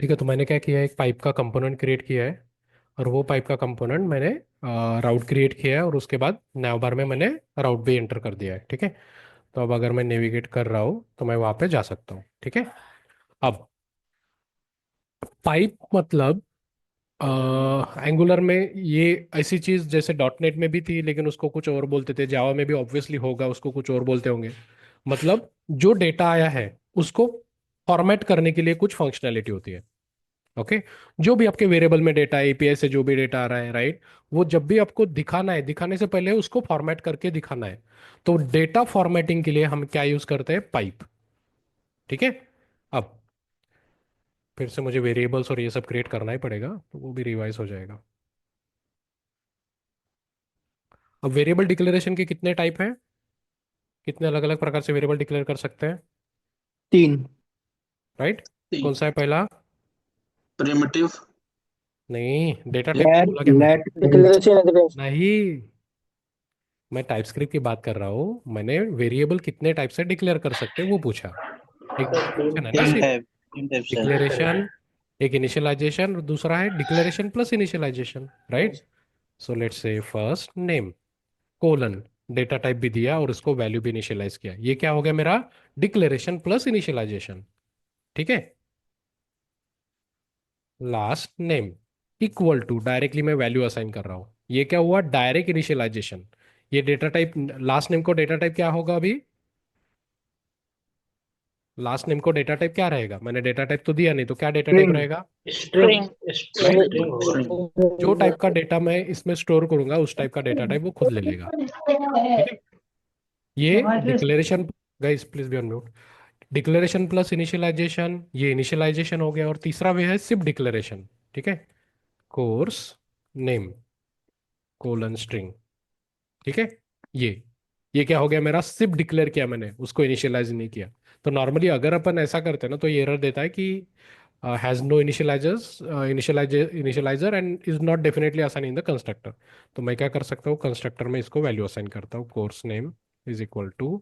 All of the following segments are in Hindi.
ठीक है, तो मैंने क्या किया है, एक पाइप का कंपोनेंट क्रिएट किया है। और वो पाइप का कंपोनेंट मैंने राउट क्रिएट किया है, और उसके बाद नैव बार में मैंने राउट भी एंटर कर दिया है। ठीक है, तो अब अगर मैं नेविगेट कर रहा हूँ तो मैं वहाँ पे जा सकता हूँ। ठीक है, अब पाइप मतलब एंगुलर में ये ऐसी चीज जैसे डॉट नेट में भी थी, लेकिन उसको कुछ और बोलते थे। जावा में भी ऑब्वियसली होगा, उसको कुछ और बोलते होंगे। मतलब जो डेटा आया है उसको फॉर्मेट करने के लिए कुछ फंक्शनैलिटी होती है। ओके, जो भी आपके वेरिएबल में डेटा है, एपीआई से जो भी डेटा आ रहा है, राइट, वो जब भी आपको दिखाना है, दिखाने से पहले उसको फॉर्मेट करके दिखाना है। तो डेटा फॉर्मेटिंग के लिए हम क्या यूज करते हैं, पाइप। ठीक है, अब फिर से मुझे वेरिएबल्स और ये सब क्रिएट करना ही पड़ेगा, तो वो भी रिवाइज हो जाएगा। अब वेरिएबल डिक्लेरेशन के कितने टाइप हैं, कितने अलग अलग प्रकार से वेरिएबल डिक्लेयर कर सकते हैं, 3। राइट? कौन सा है पहला? प्रिमिटिव। नहीं, डेटा टाइप लेट बोला क्या मैंने? Let declaration agreement. नहीं, मैं टाइपस्क्रिप्ट की बात कर रहा हूँ। मैंने वेरिएबल कितने टाइप से डिक्लेयर कर सकते हैं वो पूछा। एक डिक्लेरेशन है ना तीन सिर्फ, टाइप, तीन टाइप से। डिक्लेरेशन, एक इनिशियलाइजेशन, और दूसरा है declaration plus initialization, right? So let's say first name colon, data type भी दिया और उसको वैल्यू भी इनिशियलाइज किया। ये क्या हो गया मेरा, डिक्लेरेशन प्लस इनिशियलाइजेशन। ठीक है, last name equal to, directly मैं वैल्यू असाइन कर रहा हूं। ये क्या हुआ, डायरेक्ट इनिशियलाइजेशन। ये डेटा टाइप, लास्ट नेम को डेटा टाइप क्या होगा अभी, लास्ट नेम को डेटा टाइप क्या रहेगा? मैंने डेटा टाइप तो दिया नहीं, तो क्या डेटा टाइप स्ट्रिंग। रहेगा, स्ट्रिंग। राइट? स्ट्रिंग होगा। जो टाइप का डेटा मैं इसमें स्टोर करूंगा उस टाइप का डेटा टाइप वो खुद ले लेगा। ठीक है, ये declaration, guys please be on mute. Declaration plus initialization, ये इनिशियलाइजेशन हो गया। और तीसरा वे है सिर्फ डिक्लेरेशन। ठीक है, कोर्स नेम कोलन स्ट्रिंग। ठीक है, ये ये क्या हो गया मेरा, सिर्फ डिक्लेयर किया मैंने, उसको इनिशियलाइज नहीं किया। तो नॉर्मली अगर अपन ऐसा करते हैं ना, तो ये एरर देता है कि has no initialisers, initialiser and is not definitely assign in the constructor. तो मैं क्या कर सकता हूँ, कंस्ट्रक्टर में इसको वैल्यू असाइन करता हूँ, course name is equal to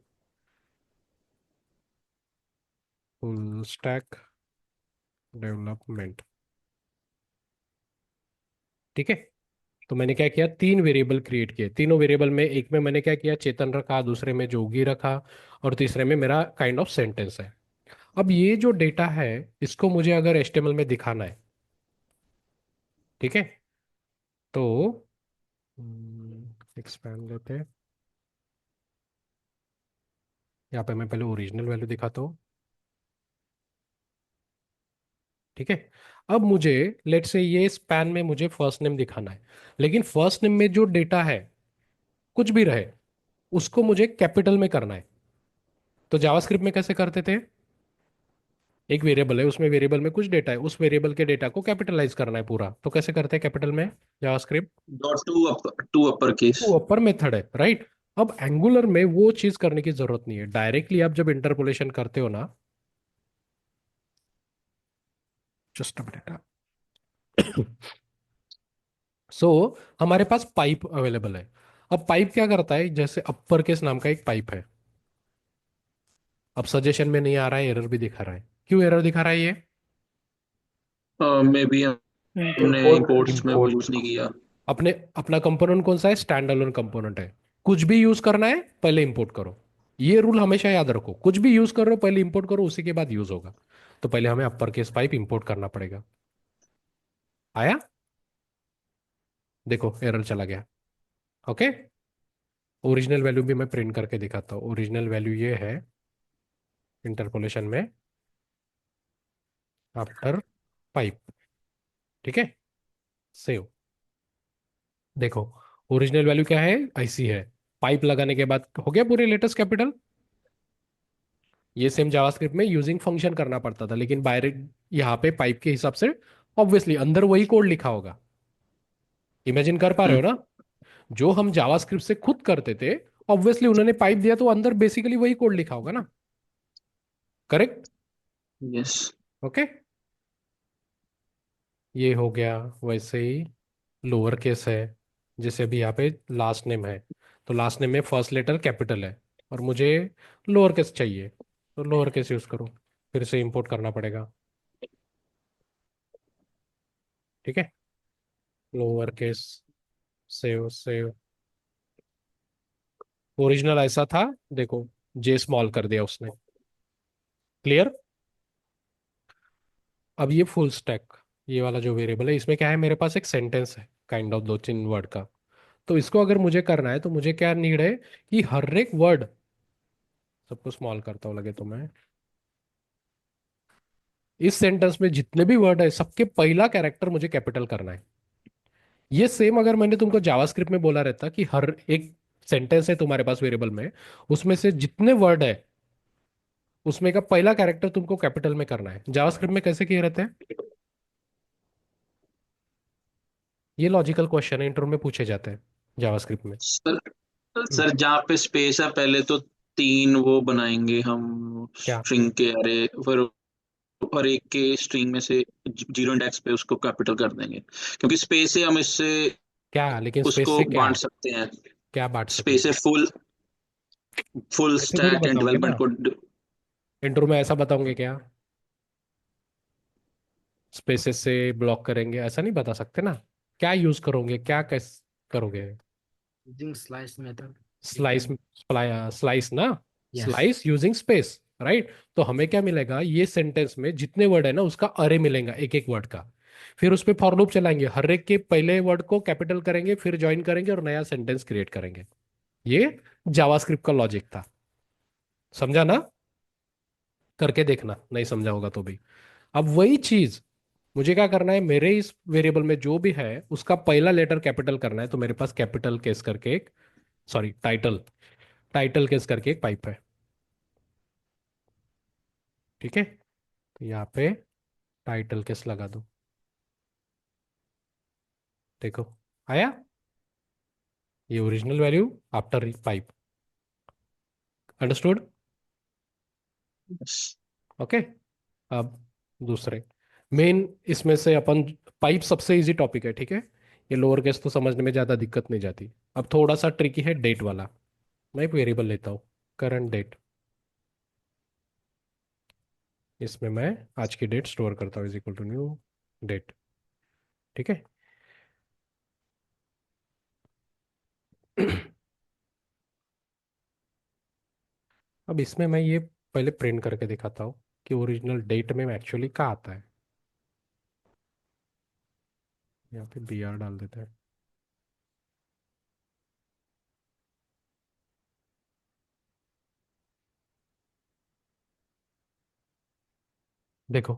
full stack development. ठीक है, तो मैंने क्या किया, तीन वेरिएबल क्रिएट किए। तीनों वेरिएबल में, एक में मैंने क्या किया, चेतन रखा, दूसरे में जोगी रखा, और तीसरे में मेरा काइंड ऑफ सेंटेंस है। अब ये जो डेटा है इसको मुझे अगर एचटीएमएल में दिखाना है, ठीक है, तो एक्सपैंड लेते हैं। यहाँ पे मैं पहले ओरिजिनल वैल्यू दिखाता हूँ। ठीक है, अब मुझे लेट से ये स्पैन में मुझे फर्स्ट नेम दिखाना है, लेकिन फर्स्ट नेम में जो डेटा है कुछ भी रहे उसको मुझे कैपिटल में करना है। तो जावास्क्रिप्ट में कैसे करते थे, एक वेरिएबल है, उसमें वेरिएबल में कुछ डेटा है, उस वेरिएबल के डेटा को कैपिटलाइज करना है पूरा। तो कैसे करते हैं कैपिटल में JavaScript, dot to upper case. वो अपर मेथड है, राइट? अब एंगुलर में वो चीज करने की जरूरत नहीं है। डायरेक्टली आप जब इंटरपोलेशन करते हो ना, जस्ट अ मिनट, सो हमारे पास पाइप अवेलेबल है। अब पाइप क्या करता है, जैसे अपर केस नाम का एक पाइप है। अब सजेशन में नहीं आ रहा है, एरर भी दिखा रहा है। क्यों एरर दिखा रहा है ये, मे बी हमने इंपोर्ट्स में वो इम्पोर्ट, यूज नहीं किया। अपने अपना कंपोनेंट कौन सा है, स्टैंड अलोन कंपोनेंट है। कुछ भी यूज करना है पहले इंपोर्ट करो, ये रूल हमेशा याद रखो। कुछ भी यूज कर रहे हो पहले इंपोर्ट करो, उसी के बाद यूज होगा। तो पहले हमें अपर केस पाइप इंपोर्ट करना पड़ेगा। आया, देखो एरर चला गया। ओके, ओरिजिनल वैल्यू भी मैं प्रिंट करके दिखाता हूँ। ओरिजिनल वैल्यू ये है इंटरपोलेशन में आफ्टर पाइप। ठीक है, सेव, देखो ओरिजिनल वैल्यू क्या है, ऐसी है। पाइप लगाने के बाद हो गया पूरे लेटेस्ट कैपिटल। ये सेम जावास्क्रिप्ट में यूजिंग फंक्शन करना पड़ता था, लेकिन बाहर यहाँ पे पाइप के हिसाब से ऑब्वियसली अंदर वही कोड लिखा होगा। इमेजिन कर पा रहे हम्म। हो ना, जो हम जावास्क्रिप्ट से खुद करते थे, ऑब्वियसली उन्होंने पाइप दिया तो अंदर बेसिकली वही कोड लिखा होगा ना, करेक्ट? यस। ओके, ये हो गया। वैसे ही लोअर केस है, जैसे अभी यहाँ पे लास्ट नेम है, तो लास्ट नेम में फर्स्ट लेटर कैपिटल है, और मुझे लोअर केस चाहिए, तो लोअर केस यूज करो, फिर से इंपोर्ट करना पड़ेगा। ठीक है, lower case, save save, original ऐसा था, देखो जे स्मॉल कर दिया उसने। क्लियर। अब ये फुल स्टैक, ये वाला जो वेरिएबल है, इसमें क्या है, मेरे पास एक सेंटेंस है काइंड ऑफ 2-3 वर्ड का। तो इसको अगर मुझे करना है तो मुझे क्या नीड है कि हर एक वर्ड, सबको स्मॉल करता हूँ लगे तो मैं, इस सेंटेंस में जितने भी वर्ड है सबके पहला कैरेक्टर मुझे कैपिटल करना है। ये सेम अगर मैंने तुमको जावास्क्रिप्ट में बोला रहता कि हर एक सेंटेंस है तुम्हारे पास वेरिएबल में, उसमें से जितने वर्ड है उसमें का पहला कैरेक्टर तुमको कैपिटल में करना है। जावास्क्रिप्ट में कैसे किए रहते हैं, ये लॉजिकल क्वेश्चन है, इंटरव्यू में पूछे जाते हैं जावास्क्रिप्ट में। सर हम्म, सर जहाँ पे स्पेस है पहले तो तीन वो बनाएंगे हम क्या स्ट्रिंग के अरे, फिर और एक के स्ट्रिंग में से जीरो इंडेक्स पे उसको कैपिटल कर देंगे, क्योंकि स्पेस से हम इससे क्या, लेकिन स्पेस उसको से क्या, बांट सकते हैं। क्या बांट स्पेस सकेंगे, से फुल फुल ऐसे थोड़ी स्टैक एंड बताओगे डेवलपमेंट ना, को इंटरव्यू में ऐसा बताओगे क्या, स्पेसेस से ब्लॉक करेंगे ऐसा नहीं बता सकते ना। क्या यूज करोगे, क्या कैस करोगे, Using slice method, we slice, can. Slice ना, Yes. Slice using space, right. तो हमें क्या मिलेगा, ये सेंटेंस में जितने वर्ड है ना उसका अरे मिलेगा एक एक वर्ड का। फिर उस पे फॉर लूप चलाएंगे, हर एक के पहले वर्ड को कैपिटल करेंगे, फिर ज्वाइन करेंगे और नया सेंटेंस क्रिएट करेंगे। ये जावास्क्रिप्ट का लॉजिक था, समझा ना, करके देखना नहीं समझा होगा तो भी। अब वही चीज मुझे क्या करना है, मेरे इस वेरिएबल में जो भी है उसका पहला लेटर कैपिटल करना है, तो मेरे पास कैपिटल केस करके एक, सॉरी टाइटल, टाइटल केस करके एक पाइप है। ठीक है, तो यहाँ पे टाइटल केस लगा दो, देखो आया, ये original value after pipe, understood. Okay. अब दूसरे मेन, इसमें से अपन, पाइप सबसे इजी टॉपिक है, ठीक है, ये लोअर केस तो समझने में ज़्यादा दिक्कत नहीं जाती। अब थोड़ा सा ट्रिकी है डेट वाला। मैं एक वेरिएबल लेता हूँ, करंट डेट, इसमें मैं आज की डेट स्टोर करता हूँ, is equal to new date. ठीक है। अब इसमें मैं ये पहले प्रिंट करके दिखाता हूँ कि ओरिजिनल डेट में एक्चुअली क्या आता है। यहाँ पे बी आर डाल देते हैं। देखो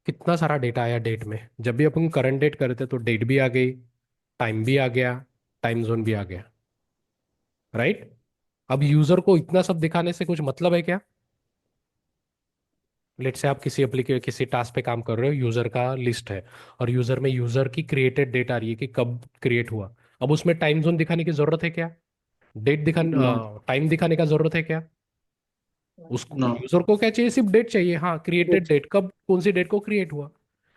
कितना सारा डेटा आया डेट में, जब भी अपन करंट डेट करते तो डेट भी आ गई, टाइम भी आ गया, टाइम जोन भी आ गया, राइट। अब यूजर को इतना सब दिखाने से कुछ मतलब है क्या। लेट से आप किसी एप्लीके किसी टास्क पे काम कर रहे हो, यूजर का लिस्ट है, और यूजर में यूजर की क्रिएटेड डेट आ रही है कि कब क्रिएट हुआ। अब उसमें टाइम जोन दिखाने की जरूरत है क्या, डेट नो दिखाने, टाइम दिखाने का जरूरत है क्या। उसको नो यूजर को क्या चाहिए, सिर्फ डेट चाहिए, हाँ क्रिएटेड डेट, कब कौन सी डेट को क्रिएट हुआ।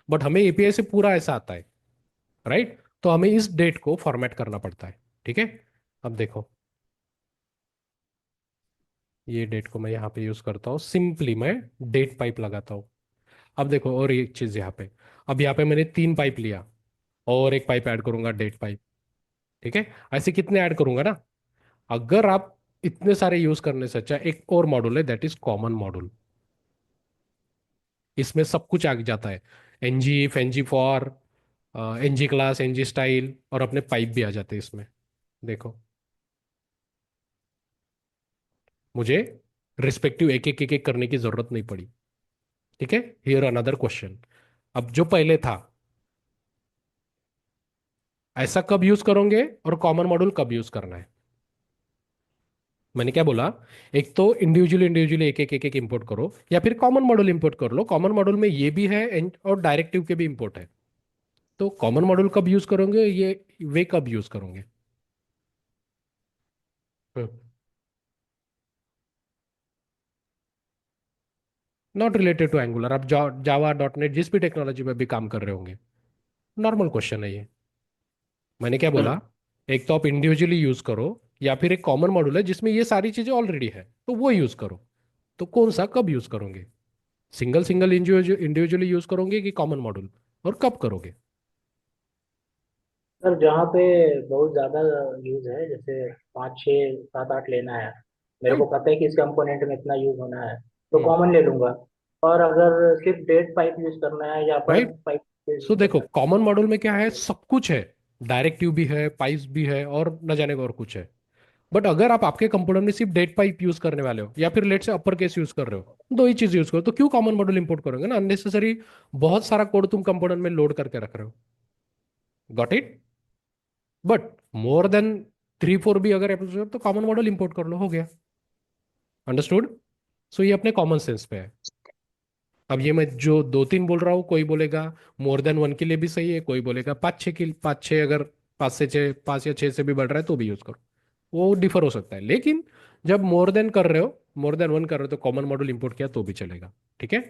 बट हमें एपीआई से पूरा ऐसा आता है, राइट। तो हमें इस डेट को फॉर्मेट करना पड़ता है। ठीक है। अब देखो ये डेट को मैं यहाँ पे यूज करता हूँ, सिंपली मैं डेट पाइप लगाता हूँ। अब देखो और एक चीज यहाँ पे, अब यहाँ पे मैंने 3 पाइप लिया, और एक पाइप ऐड करूंगा डेट पाइप। ठीक है, ऐसे कितने ऐड करूंगा ना। अगर आप इतने सारे यूज करने से अच्छा एक और मॉड्यूल है, दैट इज कॉमन मॉड्यूल। इसमें सब कुछ आ जाता है, ng if, ng for, ng class, ng style, और अपने पाइप भी आ जाते हैं इसमें। देखो मुझे रिस्पेक्टिव एक एक करने की जरूरत नहीं पड़ी। ठीक है, हियर अनदर क्वेश्चन। अब जो पहले था, ऐसा कब यूज करोगे और कॉमन मॉड्यूल कब यूज करना है। मैंने क्या बोला, एक तो इंडिविजुअली इंडिविजुअली एक एक इंपोर्ट करो, या फिर कॉमन मॉड्यूल इंपोर्ट कर लो। कॉमन मॉड्यूल में ये भी है और डायरेक्टिव के भी इंपोर्ट है। तो कॉमन मॉड्यूल कब यूज करोगे, ये वे कब यूज करोगे। नॉट रिलेटेड टू एंगुलर, आप जावा डॉट नेट जिस भी टेक्नोलॉजी में भी काम कर रहे होंगे, नॉर्मल क्वेश्चन है ये। मैंने क्या बोला, एक तो आप इंडिविजुअली यूज करो, या फिर एक कॉमन मॉड्यूल है जिसमें ये सारी चीजें ऑलरेडी है तो वो यूज करो। तो कौन सा कब यूज करोगे, सिंगल सिंगल इंडिविजुअली यूज करोगे कि कॉमन मॉड्यूल, और कब करोगे। सर जहाँ पे बहुत ज़्यादा यूज़ है, जैसे 5 6 7 8 लेना है, मेरे को राइट। पता है कि इस कंपोनेंट में इतना यूज़ होना है, तो हम्म। कॉमन ले लूंगा। और अगर सिर्फ डेट पाइप यूज़ करना है या upper right. Pipe use so देखो करना है। कॉमन मॉड्यूल में क्या है, सब कुछ है। डायरेक्ट ट्यूब भी है, पाइप्स भी है, और न जाने को और कुछ है। बट अगर आप आपके कंपोनेंट में सिर्फ डेट पाइप यूज करने वाले हो, या फिर लेट से अपर केस यूज कर रहे हो, दो ही चीज यूज करो, तो क्यों कॉमन मॉड्यूल इंपोर्ट करोगे ना अननेसेसरी। बहुत सारा कोड तुम कंपोनेंट में लोड करके रख रहे हो। Got it. But more than 3 4 भी अगर episode, तो कॉमन मॉड्यूल इंपोर्ट कर लो, हो गया। अंडरस्टूड। सो ये अपने कॉमन सेंस पे है। अब ये मैं जो 2 3 बोल रहा हूँ, कोई बोलेगा मोर देन 1 के लिए भी सही है, कोई बोलेगा 5 6 के 5 6, अगर 5 से 6, 5 या 6 से भी बढ़ रहा है तो भी यूज करो। वो डिफर हो सकता है, लेकिन जब मोर देन कर रहे हो, मोर देन 1 कर रहे हो, तो कॉमन मॉड्यूल इंपोर्ट किया तो भी चलेगा। ठीक है।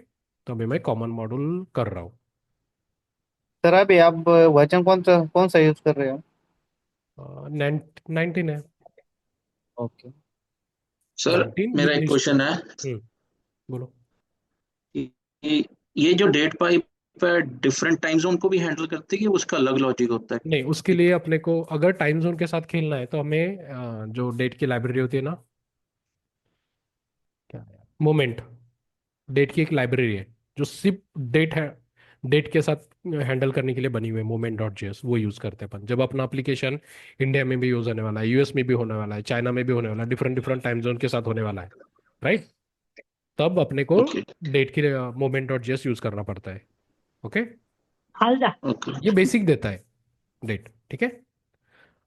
तो अभी मैं कॉमन मॉड्यूल कर रहा हूँ। सर अभी आप वर्जन कौन सा यूज कर रहे हो? 19 है। ओके। सर 19 मेरा विद एक इनिशियल। क्वेश्चन है। बोलो। ये ये जो डेट पाइप है डिफरेंट टाइम जोन को भी हैंडल करती है कि उसका अलग लॉजिक होता है? नहीं, उसके लिए अपने को अगर टाइम जोन के साथ खेलना है तो हमें जो डेट की लाइब्रेरी होती है ना, क्या है, मोमेंट। डेट की एक लाइब्रेरी है जो सिर्फ डेट है, डेट के साथ हैंडल करने के लिए बनी हुई है, moment.js, वो यूज करते हैं अपन जब अपना एप्लीकेशन इंडिया में भी यूज होने वाला है, यूएस में भी होने वाला है, चाइना में भी होने वाला है, डिफरेंट डिफरेंट टाइम जोन के साथ होने वाला है। राइट। तब अपने को ओके। डेट की moment.js यूज करना पड़ता है। ओके। ओके। ये बेसिक देता है डेट। ठीक है।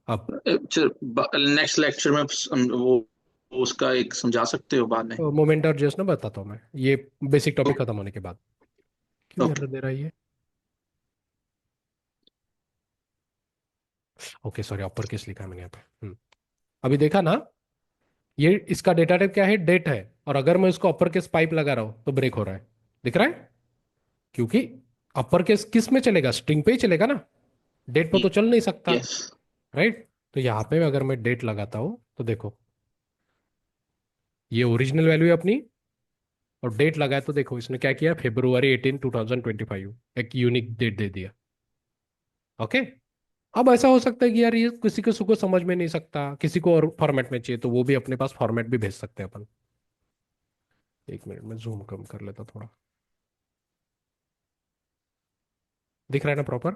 अब नेक्स्ट लेक्चर में वो उसका एक समझा सकते हो बाद में? moment.js ना बताता हूँ मैं, ये बेसिक टॉपिक खत्म होने के बाद। क्यों ओके। एरर दे रहा है ये? ओके सॉरी, अपर केस लिखा है मैंने यहाँ पे। अभी देखा ना, ये इसका डेटा टाइप क्या है, डेट है। और अगर मैं इसको अपर केस पाइप लगा रहा हूं तो ब्रेक हो रहा है। दिख रहा है? क्योंकि अपर केस किस में चलेगा, स्ट्रिंग पे ही चलेगा ना, डेट पे तो चल नहीं सकता। यस। राइट। तो यहाँ पे अगर मैं डेट लगाता हूं तो देखो, ये ओरिजिनल वैल्यू है अपनी, और डेट लगाया तो देखो इसने क्या किया, February 18 2025, एक यूनिक डेट दे दिया। ओके। अब ऐसा हो सकता है कि यार ये किसी को समझ में नहीं सकता, किसी को और फॉर्मेट में चाहिए, तो वो भी अपने पास फॉर्मेट भी भेज सकते हैं अपन। 1 मिनट में जूम कम कर लेता थोड़ा। दिख रहा है ना प्रॉपर?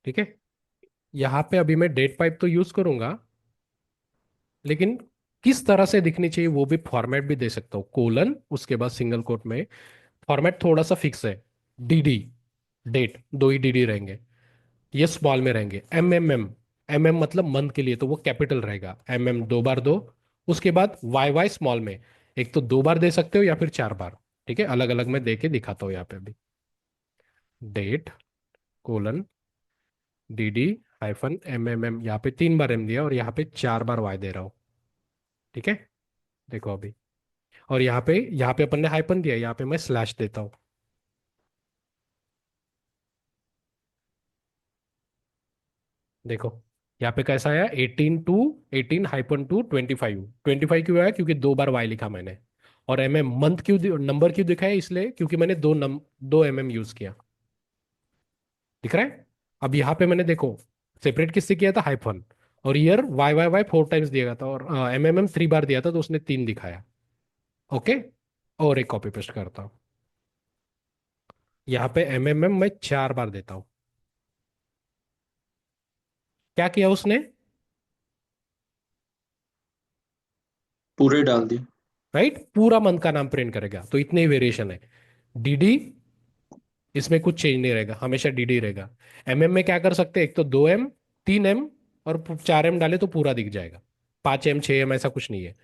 ठीक है। यहाँ पे अभी मैं डेट पाइप तो यूज करूंगा, लेकिन किस तरह से दिखनी चाहिए वो भी फॉर्मेट भी दे सकता हूँ, कोलन उसके बाद सिंगल कोट में। फॉर्मेट थोड़ा सा फिक्स है। डीडी, डेट, दो ही डीडी रहेंगे। ये स्मॉल में रहेंगे। एम एम मतलब मंथ के लिए, तो वो कैपिटल रहेगा। दो बार दो। उसके बाद वाई वाई स्मॉल में, एक तो 2 बार दे सकते हो या फिर 4 बार। ठीक है, अलग अलग मैं दे के दिखाता हूँ यहाँ पे अभी। Date colon D hyphen M, यहाँ पे 3 बार एम दिया और यहाँ पे 4 बार वाई दे रहा हूँ। ठीक है। देखो अभी, और यहाँ पे अपन ने हाइपन दिया, यहाँ पे मैं स्लैश देता हूँ। देखो यहाँ पे कैसा आया, 18 to 18 -2 25 क्यों आया, क्योंकि 2 बार वाई लिखा मैंने। और मंथ क्यों, नंबर क्यों दिखाया, इसलिए क्योंकि मैंने दो यूज किया। दिख रहा है? अब यहाँ पे मैंने देखो सेपरेट किससे किया था, हाइफन। और year Y Y Y 4 times दिया गया था, और एम 3 बार दिया था तो उसने 3 दिखाया। ओके। और एक कॉपी पेस्ट करता हूँ, यहाँ पे मैं 4 बार देता हूँ। क्या किया उसने? पूरे डाल दिए। राइट, पूरा मंथ का नाम प्रिंट करेगा, तो इतने ही वेरिएशन है। डीडी, इसमें कुछ चेंज नहीं रहेगा, हमेशा डीडी रहेगा। में क्या कर सकते हैं, एक तो 2 एम, 3 एम, और 4 एम डाले तो पूरा दिख जाएगा। 5 एम, 6 एम ऐसा कुछ नहीं है।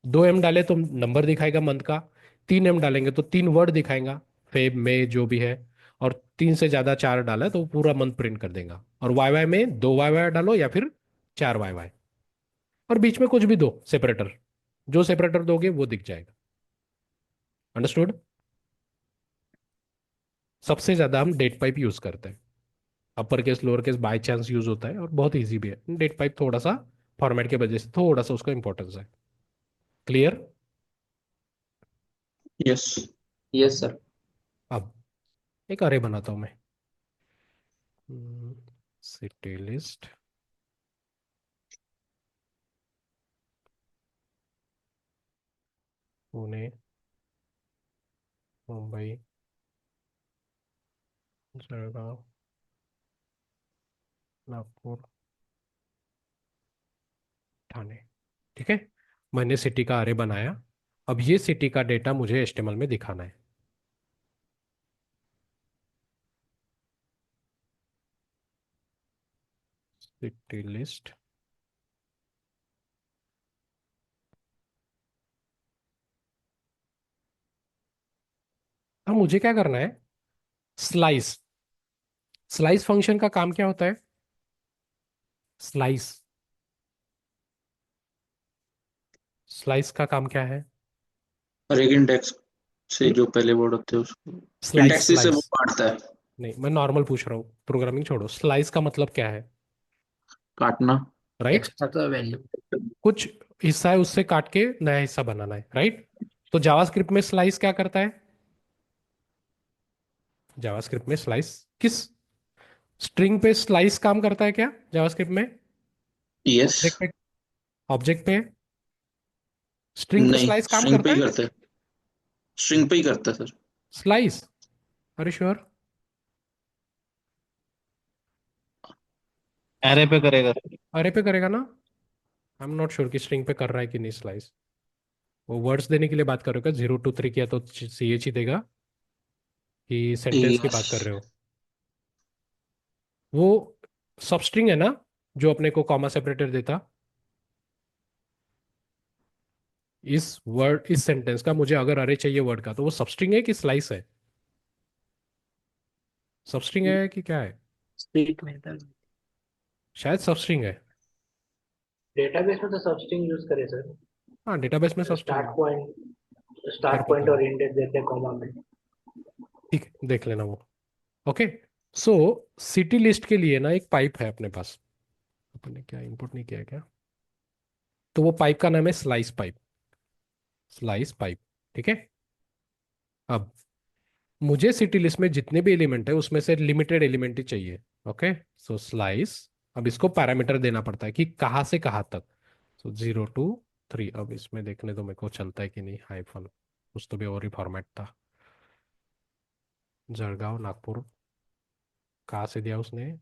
2 एम डाले तो नंबर दिखाएगा मंथ का। 3 एम डालेंगे तो 3 वर्ड दिखाएगा, फेब में जो भी है। और 3 से ज्यादा 4 डाला तो पूरा मंथ प्रिंट कर देगा। और वाई वाई में 2 वाई वाई डालो या फिर 4 वाई वाई, और बीच में कुछ भी दो सेपरेटर, जो सेपरेटर दोगे वो दिख जाएगा। अंडरस्टूड। सबसे ज्यादा हम डेट पाइप यूज करते हैं। Upper case lower case by chance use होता है, और बहुत इजी भी है। डेट पाइप थोड़ा सा फॉर्मेट के वजह से थोड़ा सा उसका इंपॉर्टेंस है। क्लियर? यस। Yes sir. अब एक अरे बनाता हूं मैं। City list, Pune, Mumbai, Jalgaon, Nagpur, Thane. ठीक है, मैंने सिटी का अरे बनाया। अब ये सिटी का डेटा मुझे एचटीएमएल में दिखाना है। सिटी लिस्ट, अब मुझे क्या करना है? स्लाइस। स्लाइस फंक्शन का काम क्या होता है? स्लाइस, स्लाइस का काम क्या है? और एक इंडेक्स से जो पहले वर्ड होते हैं उसको स्लाइस, इंडेक्सेस से वो स्लाइस काटता है। नहीं, मैं नॉर्मल पूछ रहा हूँ, प्रोग्रामिंग छोड़ो। स्लाइस का मतलब क्या है? काटना। Right, extra value. कुछ हिस्सा है उससे काट के नया हिस्सा बनाना है, राइट? तो जावास्क्रिप्ट में स्लाइस क्या करता है? जावास्क्रिप्ट में स्लाइस किस स्ट्रिंग पे स्लाइस काम करता है क्या जावास्क्रिप्ट में? यस। ऑब्जेक्ट पे, ऑब्जेक्ट पे स्ट्रिंग पे नहीं, स्लाइस काम स्ट्रिंग पे करता ही है? करता है। स्ट्रिंग पे ही करता है सर। स्लाइस, अरे श्योर? एरे पे करेगा। अरे पे करेगा ना? आई एम नॉट श्योर कि स्ट्रिंग पे कर रहा है कि नहीं स्लाइस। वो वर्ड्स देने के लिए बात कर रहे हो क्या? 0 to 3 किया तो CH ही देगा कि सेंटेंस की यस। बात कर रहे हो? वो सब स्ट्रिंग है ना, जो अपने को कॉमा सेपरेटर देता? इस सेंटेंस का मुझे अगर अरे चाहिए वर्ड का, तो वो सब स्ट्रिंग है कि स्लाइस है? सब स्ट्रिंग है कि क्या है? Split method. शायद सब स्ट्रिंग है। डेटाबेस में तो सब स्ट्रिंग यूज करे सर। हाँ, डेटाबेस में सब स्ट्रिंग स्टार्ट है। पॉइंट, खैर स्टार्ट पता पॉइंट नहीं, और इंडेक्स देते हैं कॉमा में। ठीक है, देख लेना वो। ओके, सो सिटी लिस्ट के लिए ना एक पाइप है अपने पास। अपन ने क्या इंपोर्ट नहीं किया है क्या? तो वो पाइप का नाम है स्लाइस पाइप। स्लाइस पाइप, ठीक है। अब मुझे सिटी लिस्ट में जितने भी एलिमेंट है उसमें से लिमिटेड एलिमेंट ही चाहिए। ओके, सो स्लाइस, अब इसको पैरामीटर देना पड़ता है कि कहाँ से कहाँ तक। सो 0 to 3। अब इसमें देखने दो मेरे को चलता है कि नहीं, हाइफन कुछ तो भी और ही फॉर्मेट था। जळगांव, नागपुर, कहाँ से दिया उसने?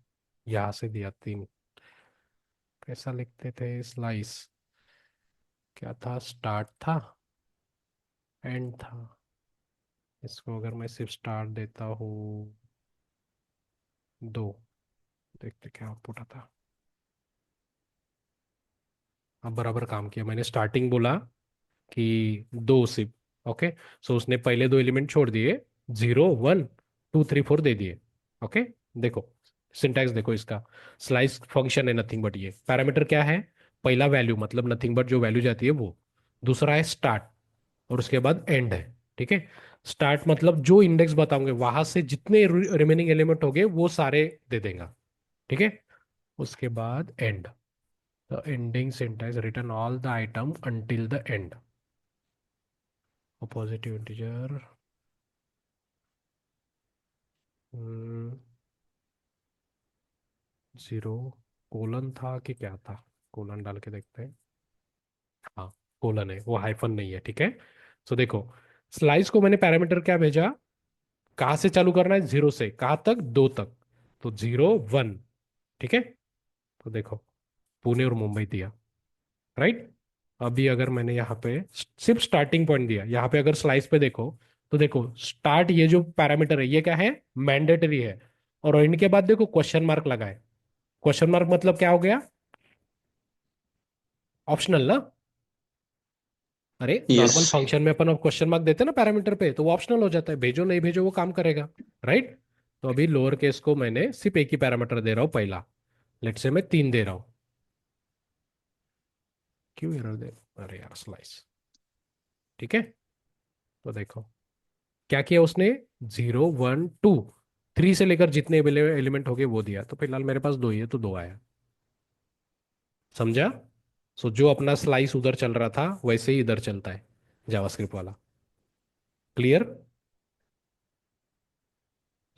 यहाँ से दिया 3। कैसा लिखते थे स्लाइस? क्या था? स्टार्ट था, एंड था। इसको अगर मैं सिर्फ स्टार्ट देता हूँ 2, देखते क्या आउटपुट आता। अब बराबर काम किया, मैंने स्टार्टिंग बोला कि 2 सिर्फ। ओके, सो उसने पहले 2 एलिमेंट छोड़ दिए, 0 1 2 3 4 दे दिए। ओके, देखो सिंटैक्स देखो इसका। स्लाइस फंक्शन है नथिंग बट, ये पैरामीटर क्या है? पहला वैल्यू मतलब नथिंग बट जो वैल्यू जाती है वो। दूसरा है स्टार्ट, और उसके बाद एंड है। ठीक है, स्टार्ट मतलब जो इंडेक्स बताओगे वहां से जितने रिमेनिंग एलिमेंट होंगे वो सारे दे देगा। ठीक है, उसके बाद and. The ending syntax return all the item until the end. Positive integer, 0 colon था कि क्या था? कोलन डाल के देखते हैं। हाँ, कोलन है, वो हाइफन नहीं है। ठीक है, सो देखो स्लाइस को मैंने पैरामीटर क्या भेजा? कहाँ से चालू करना है? 0 से कहाँ तक? 2 तक। तो 0 1। ठीक है, तो देखो पुणे और मुंबई दिया, राइट? अभी अगर मैंने यहाँ पे सिर्फ स्टार्टिंग पॉइंट दिया, यहाँ पे अगर स्लाइस पे देखो, तो देखो स्टार्ट ये जो पैरामीटर है ये क्या है? मैंडेटरी है। और इनके बाद देखो क्वेश्चन मार्क लगा है। क्वेश्चन मार्क मतलब क्या हो गया? ऑप्शनल ना? अरे यस। नॉर्मल फंक्शन में अपन अब क्वेश्चन मार्क देते हैं ना पैरामीटर पे, तो वो ऑप्शनल हो जाता है, भेजो नहीं भेजो वो काम करेगा, राइट? तो अभी लोअर केस को मैंने सिर्फ एक ही पैरामीटर दे रहा हूँ पहला। लेट से मैं 3 दे रहा हूँ। क्यों एरर दे? अरे यार स्लाइस। ठीक है, तो देखो क्या किया उसने? 0 1 2 3 से लेकर जितने एलिमेंट हो गए वो दिया। तो फिलहाल मेरे पास 2 ही है तो 2 आया। समझा? सो जो अपना स्लाइस उधर चल रहा था वैसे ही इधर चलता है जावास्क्रिप्ट वाला। क्लियर?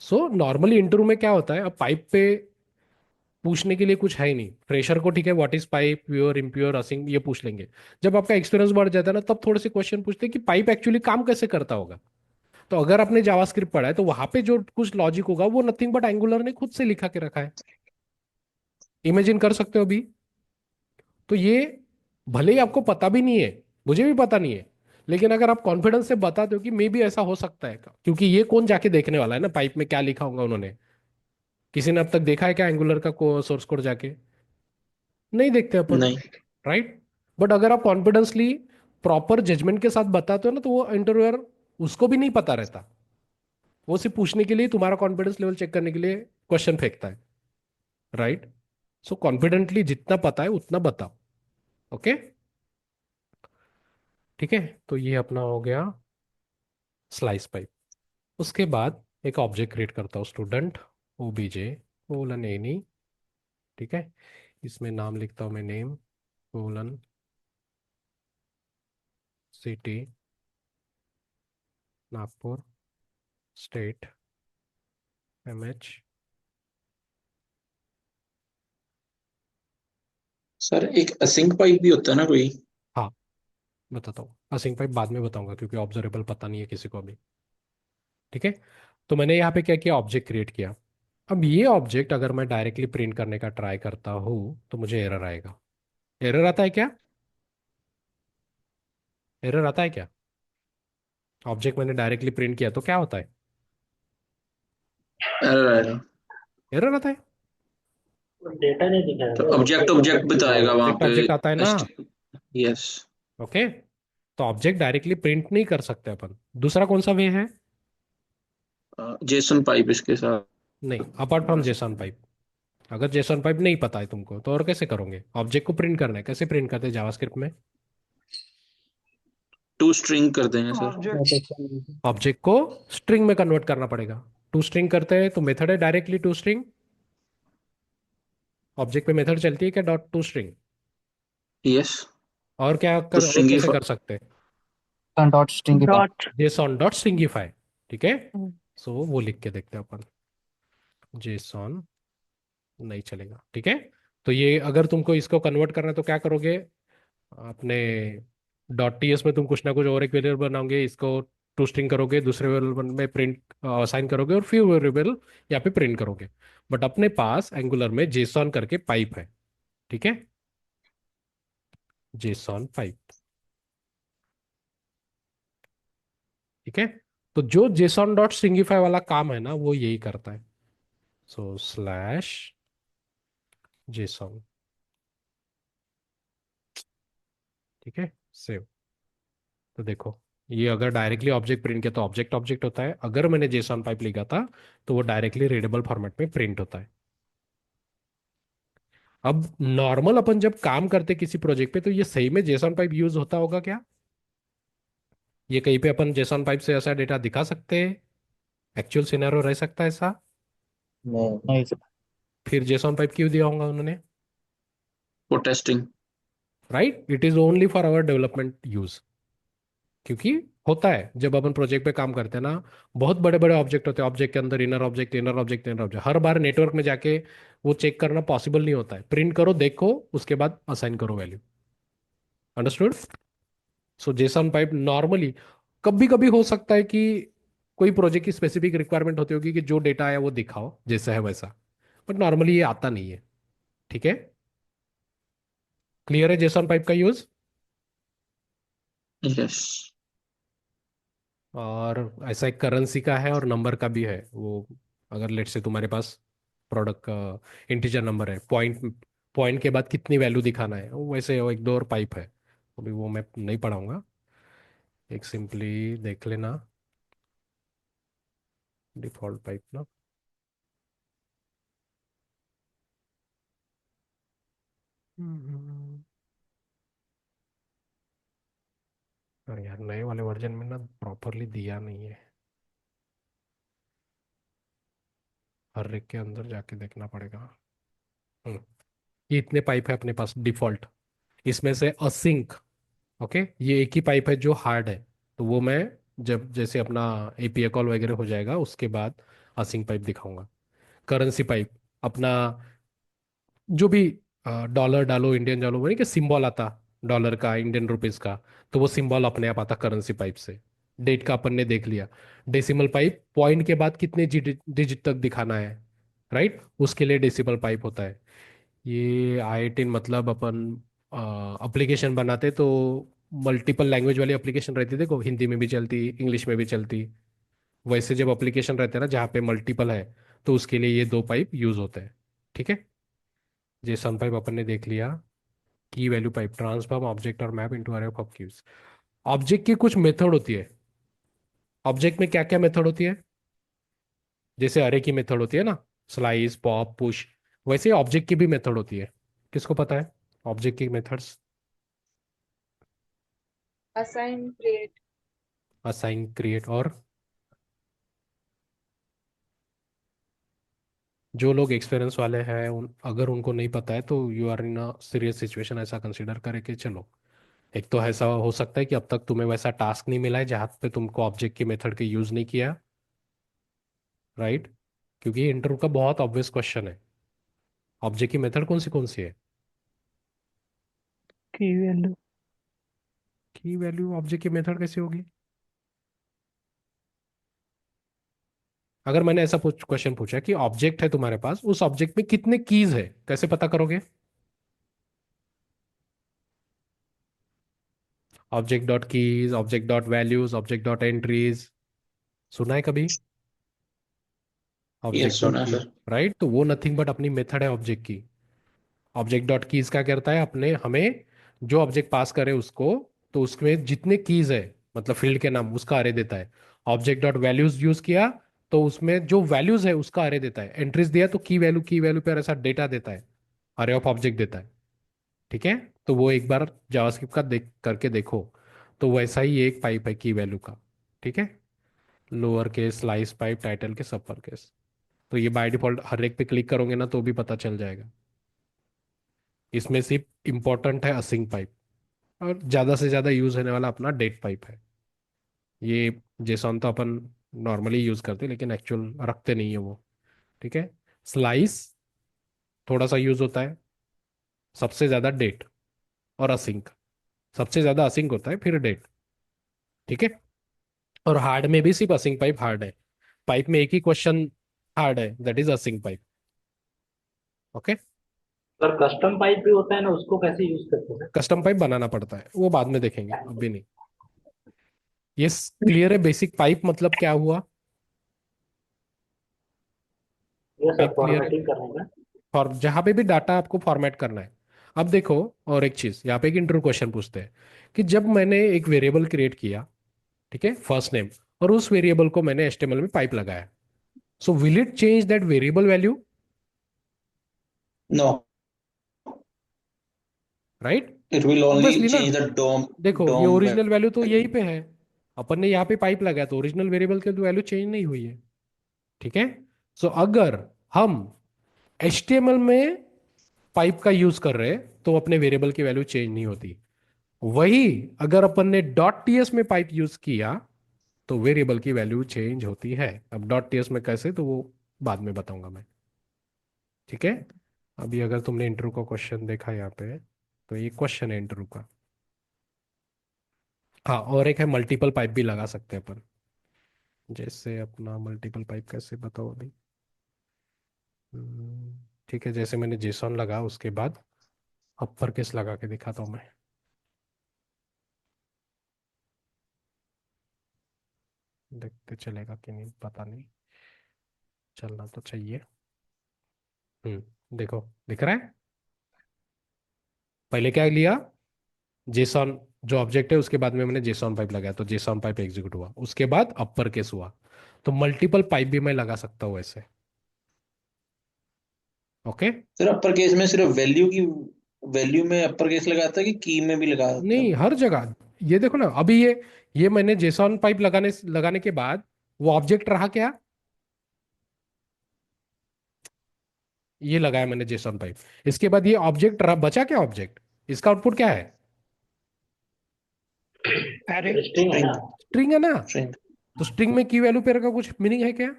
सो नॉर्मली इंटरव्यू में क्या होता है, अब पाइप पे पूछने के लिए कुछ है ही नहीं। फ्रेशर को ठीक है, what is pipe, pure impure using, ये पूछ लेंगे। जब आपका एक्सपीरियंस बढ़ जाता है ना, तब थोड़े से क्वेश्चन पूछते हैं कि पाइप एक्चुअली काम कैसे करता होगा। तो अगर आपने जावास्क्रिप्ट पढ़ा है तो वहां पे जो कुछ लॉजिक होगा वो नथिंग बट एंगुलर ने खुद से लिखा के रखा है। इमेजिन कर सकते हो अभी। तो ये भले ही आपको पता भी नहीं है, मुझे भी पता नहीं है, लेकिन अगर आप कॉन्फिडेंस से बताते हो कि मे भी ऐसा हो सकता है, क्योंकि ये कौन जाके देखने वाला है ना पाइप में क्या लिखा होगा उन्होंने। किसी ने अब तक देखा है क्या एंगुलर का सोर्स कोड जाके? नहीं देखते अपन। नहीं। राइट। बट अगर आप कॉन्फिडेंसली प्रॉपर जजमेंट के साथ बताते हो ना, तो वो इंटरव्यूअर, उसको भी नहीं पता रहता, वो सिर्फ पूछने के लिए, तुम्हारा कॉन्फिडेंस लेवल चेक करने के लिए क्वेश्चन फेंकता है। राइट। सो कॉन्फिडेंटली जितना पता है उतना बताओ। ओके। ठीक है, तो ये अपना हो गया स्लाइस पाइप। उसके बाद एक ऑब्जेक्ट क्रिएट करता हूँ, स्टूडेंट ओबीजे कोलन एनी। ठीक है, इसमें नाम लिखता हूँ मैं, name colon city Nagpur state MH. Sir एक असिंक पाइप भी होता है ना कोई? हाँ, बताता हूँ। असिंक पाइप बाद में बताऊंगा क्योंकि ऑब्जर्वेबल पता नहीं है किसी को अभी। ठीक है, तो मैंने यहाँ पे क्या किया, ऑब्जेक्ट क्रिएट किया। अब ये ऑब्जेक्ट अगर मैं डायरेक्टली प्रिंट करने का ट्राई करता हूँ तो मुझे एरर आएगा। एरर आता है क्या? एरर आता है क्या? ऑब्जेक्ट मैंने डायरेक्टली प्रिंट किया तो क्या होता है? एरर आएगा। एरर आता है। डेटा नहीं तो दिखाएगा, ऑब्जेक्ट ऑब्जेक्ट बताएगा वहां ऑब्जेक्ट पे। ऑब्जेक्ट आता है ना। यस। ओके, तो ऑब्जेक्ट डायरेक्टली प्रिंट नहीं कर सकते अपन। दूसरा कौन सा वे है? जेसन पाइप इसके साथ। नहीं, अपार्ट फ्रॉम जेसन पाइप। अगर जेसन पाइप नहीं पता है तुमको तो और कैसे करोगे? ऑब्जेक्ट को प्रिंट करना है, कैसे प्रिंट करते हैं जावास्क्रिप्ट में? टू स्ट्रिंग कर देंगे सर। ऑब्जेक्ट को स्ट्रिंग में कन्वर्ट करना पड़ेगा। टू स्ट्रिंग करते हैं तो मेथड है डायरेक्टली टू स्ट्रिंग। ऑब्जेक्ट पे मेथड चलती है क्या, डॉट टू स्ट्रिंग? यस। और क्या टू कर, और स्ट्रिंग कैसे कर सकते हैं? Dot stringify. JSON dot stringify. ठीक है, सो वो लिख के देखते हैं अपन। जेसॉन नहीं चलेगा। ठीक है, तो ये अगर तुमको इसको कन्वर्ट करना है तो क्या करोगे? अपने डॉट टीएस में तुम कुछ ना कुछ और एक वेरिएबल बनाओगे, इसको टू स्ट्रिंग करोगे, दूसरे वेरिएबल में प्रिंट असाइन करोगे, और फिर वेरिएबल यहाँ पे प्रिंट करोगे। बट अपने पास एंगुलर में जेसॉन करके पाइप है। ठीक है, जेसॉन पाइप। ठीक है, तो जो जेसॉन डॉट स्ट्रिंगिफाई वाला काम है ना, वो यही करता है। सो स्लैश जेसॉन। ठीक है, सेव। तो देखो, ये अगर डायरेक्टली ऑब्जेक्ट प्रिंट किया तो ऑब्जेक्ट ऑब्जेक्ट होता है, अगर मैंने जेसॉन पाइप लिखा था तो वो डायरेक्टली रीडेबल फॉर्मेट में प्रिंट होता है। अब नॉर्मल अपन जब काम करते किसी प्रोजेक्ट पे तो ये सही में जेसॉन पाइप यूज होता होगा क्या? ये कहीं पे अपन जेसॉन पाइप से ऐसा डेटा दिखा सकते हैं? एक्चुअल सिनेरियो रह सकता है ऐसा? नहीं सर। फिर जेसॉन पाइप क्यों दिया होगा उन्होंने? For testing. Right, it is only for our development use. क्योंकि होता है जब अपन प्रोजेक्ट पे काम करते हैं ना, बहुत बड़े बड़े ऑब्जेक्ट होते हैं, ऑब्जेक्ट के अंदर inner object inner object inner object, हर बार नेटवर्क में जाके वो चेक करना पॉसिबल नहीं होता है। प्रिंट करो, देखो, उसके बाद असाइन करो वैल्यू। अंडरस्टूड? सो जेसन पाइप नॉर्मली कभी कभी हो सकता है कि कोई प्रोजेक्ट की स्पेसिफिक रिक्वायरमेंट होती होगी कि जो डेटा है वो दिखाओ जैसा है वैसा, बट नॉर्मली ये आता नहीं है। ठीक है, क्लियर है जेसन पाइप का यूज? यस। और ऐसा एक करेंसी का है और नंबर का भी है वो। अगर लेट से तुम्हारे पास प्रोडक्ट का इंटीजर नंबर है, पॉइंट पॉइंट के बाद कितनी वैल्यू दिखाना है, वो वैसे वो एक दो और पाइप है। अभी वो मैं नहीं पढ़ाऊंगा, एक सिंपली देख लेना। डिफॉल्ट पाइप ना। हम्म। अरे यार, नए वाले वर्जन में ना प्रॉपरली दिया नहीं है, हर एक के अंदर जाके देखना पड़ेगा। हम्म, ये इतने पाइप है अपने पास डिफॉल्ट, इसमें से असिंक। ओके, ये एक ही पाइप है जो हार्ड है, तो वो मैं जब जैसे अपना एपीआई कॉल वगैरह हो जाएगा उसके बाद असिंक पाइप दिखाऊंगा। करेंसी पाइप अपना जो भी डॉलर डालो, इंडियन डालो, वही कि सिंबल आता डॉलर का, इंडियन रुपीस का, तो वो सिंबल अपने आप आता करेंसी पाइप से। डेट का अपन ने देख लिया। डेसिमल पाइप पॉइंट के बाद कितने डिजिट तक दिखाना है, राइट, उसके लिए डेसिमल पाइप होता है। ये आई18 मतलब अपन एप्लीकेशन बनाते तो मल्टीपल लैंग्वेज वाली एप्लीकेशन रहती, देखो हिंदी में भी चलती, इंग्लिश में भी चलती। वैसे जब एप्लीकेशन रहते हैं ना जहाँ पे मल्टीपल है, तो उसके लिए ये दो पाइप यूज होते हैं। ठीक है, जेसन पाइप अपन ने देख लिया। की वैल्यू पाइप ट्रांसफॉर्म ऑब्जेक्ट और मैप इनटू अरे ऑफ क्यूज। ऑब्जेक्ट की कुछ मेथड होती है। ऑब्जेक्ट में क्या क्या मेथड होती है? जैसे अरे की मेथड होती है ना, स्लाइस, पॉप, पुश, वैसे ऑब्जेक्ट की भी मेथड होती है। किसको पता है ऑब्जेक्ट की methods? assign, create, assign, create, और जो लोग एक्सपीरियंस वाले हैं अगर उनको नहीं पता है तो you are in a serious situation. ऐसा कंसीडर करे कि चलो, एक तो ऐसा हो सकता है कि अब तक तुम्हें वैसा टास्क नहीं मिला है जहाँ पे तुमको ऑब्जेक्ट की मेथड के यूज नहीं किया, राइट? क्योंकि ये इंटरव्यू का बहुत ऑब्वियस क्वेश्चन है। ऑब्जेक्ट की मेथड कौन सी है? की वैल्यू। की वैल्यू ऑब्जेक्ट की मेथड कैसे होगी? अगर मैंने ऐसा क्वेश्चन पूछा कि ऑब्जेक्ट है तुम्हारे पास, उस ऑब्जेक्ट में कितने कीज है, कैसे पता करोगे? Object dot keys, object dot values, object dot entries, सुना है कभी? यस ऑब्जेक्ट डॉट सुना है की, सर। राइट, तो वो नथिंग बट अपनी मेथड है ऑब्जेक्ट की। ऑब्जेक्ट डॉट कीज क्या करता है, अपने हमें जो ऑब्जेक्ट पास करे उसको, तो उसमें जितने कीज है, मतलब फील्ड के नाम, उसका अरे देता है। ऑब्जेक्ट डॉट वैल्यूज यूज किया तो उसमें जो वैल्यूज है उसका अरे देता है। एंट्रीज दिया तो की वैल्यू पर ऐसा डेटा देता है, अरे ऑफ ऑब्जेक्ट देता है। ठीक है, तो वो एक बार जावास्क्रिप्ट का देख करके देखो, तो वैसा ही एक पाइप है की वैल्यू का। ठीक है, lower case, slice pipe, title के अपर केस। तो ये बाय डिफॉल्ट हर एक पे क्लिक करोगे ना तो भी पता चल जाएगा। इसमें सिर्फ इंपॉर्टेंट है असिंक पाइप, और ज़्यादा से ज़्यादा यूज होने वाला अपना डेट पाइप है। ये जेसॉन तो अपन नॉर्मली यूज करते हैं लेकिन एक्चुअल रखते नहीं है वो। ठीक है, स्लाइस थोड़ा सा यूज होता है, सबसे ज़्यादा डेट, और असिंक सबसे ज़्यादा असिंक होता है, फिर डेट। ठीक है, और हार्ड में भी सिर्फ असिंक पाइप हार्ड है। पाइप में एक ही क्वेश्चन हार्ड है, that is async pipe. Okay, पर कस्टम पाइप भी होता है ना, उसको कैसे यूज करते हैं? कस्टम पाइप बनाना पड़ता है, वो बाद में देखेंगे, अभी नहीं। ये क्लियर है बेसिक पाइप मतलब क्या हुआ? ये सब पाइप क्लियर है? फॉर्मेटिंग करने में। और जहां पे भी डाटा आपको फॉर्मेट करना है। अब देखो, और एक चीज यहाँ पे एक इंटरव्यू क्वेश्चन पूछते हैं कि जब मैंने एक वेरिएबल क्रिएट किया, ठीक है, फर्स्ट नेम, और उस वेरिएबल को मैंने एचटीएमएल में पाइप लगाया, so will it change that variable value, no, right? It will only obviously ना। चेंज द डोम देखो ये डोम ओरिजिनल वैल्यू तो यहीं वैल्यू। पे है, अपन ने यहाँ पे पाइप लगाया तो ओरिजिनल वेरिएबल की वैल्यू चेंज नहीं हुई है। ठीक है, सो अगर हम HTML में पाइप का यूज कर रहे हैं तो अपने वेरिएबल की वैल्यू चेंज नहीं होती। वही अगर अपन ने डॉट टीएस में पाइप यूज किया तो वेरिएबल की वैल्यू चेंज होती है। अब डॉट टीएस में कैसे, तो वो बाद में बताऊंगा मैं। ठीक है, अभी अगर तुमने इंटरव्यू का क्वेश्चन देखा यहाँ पे, तो ये क्वेश्चन है इंटरव्यू का। हाँ, और एक है मल्टीपल पाइप भी लगा सकते हैं अपन। जैसे अपना मल्टीपल पाइप कैसे बताओ अभी। ठीक है, जैसे मैंने जेसॉन लगा उसके बाद अपर केस लगा के दिखाता हूँ मैं। देखते चलेगा कि नहीं, पता नहीं, चलना तो चाहिए। देखो, दिख रहा है? पहले क्या लिया, जेसॉन जो ऑब्जेक्ट है, उसके बाद में मैंने जेसॉन पाइप लगाया तो जेसॉन पाइप एग्जीक्यूट हुआ, उसके बाद अपर केस हुआ। तो मल्टीपल पाइप भी मैं लगा सकता हूँ ऐसे। ओके, सर अपर केस में सिर्फ वैल्यू में अपर केस लगाता है कि की में भी लगाता नहीं, है? हर जगह। ये देखो ना, अभी ये मैंने जेसॉन पाइप लगाने लगाने के बाद वो ऑब्जेक्ट रहा क्या? ये लगाया मैंने जेसॉन पाइप, इसके बाद ये ऑब्जेक्ट रहा, बचा क्या ऑब्जेक्ट? इसका आउटपुट क्या है? स्ट्रिंग है ना। स्ट्रिंग। स्ट्रिंग है ना। स्ट्रिंग। तो स्ट्रिंग में की वैल्यू पेयर का कुछ मीनिंग है क्या?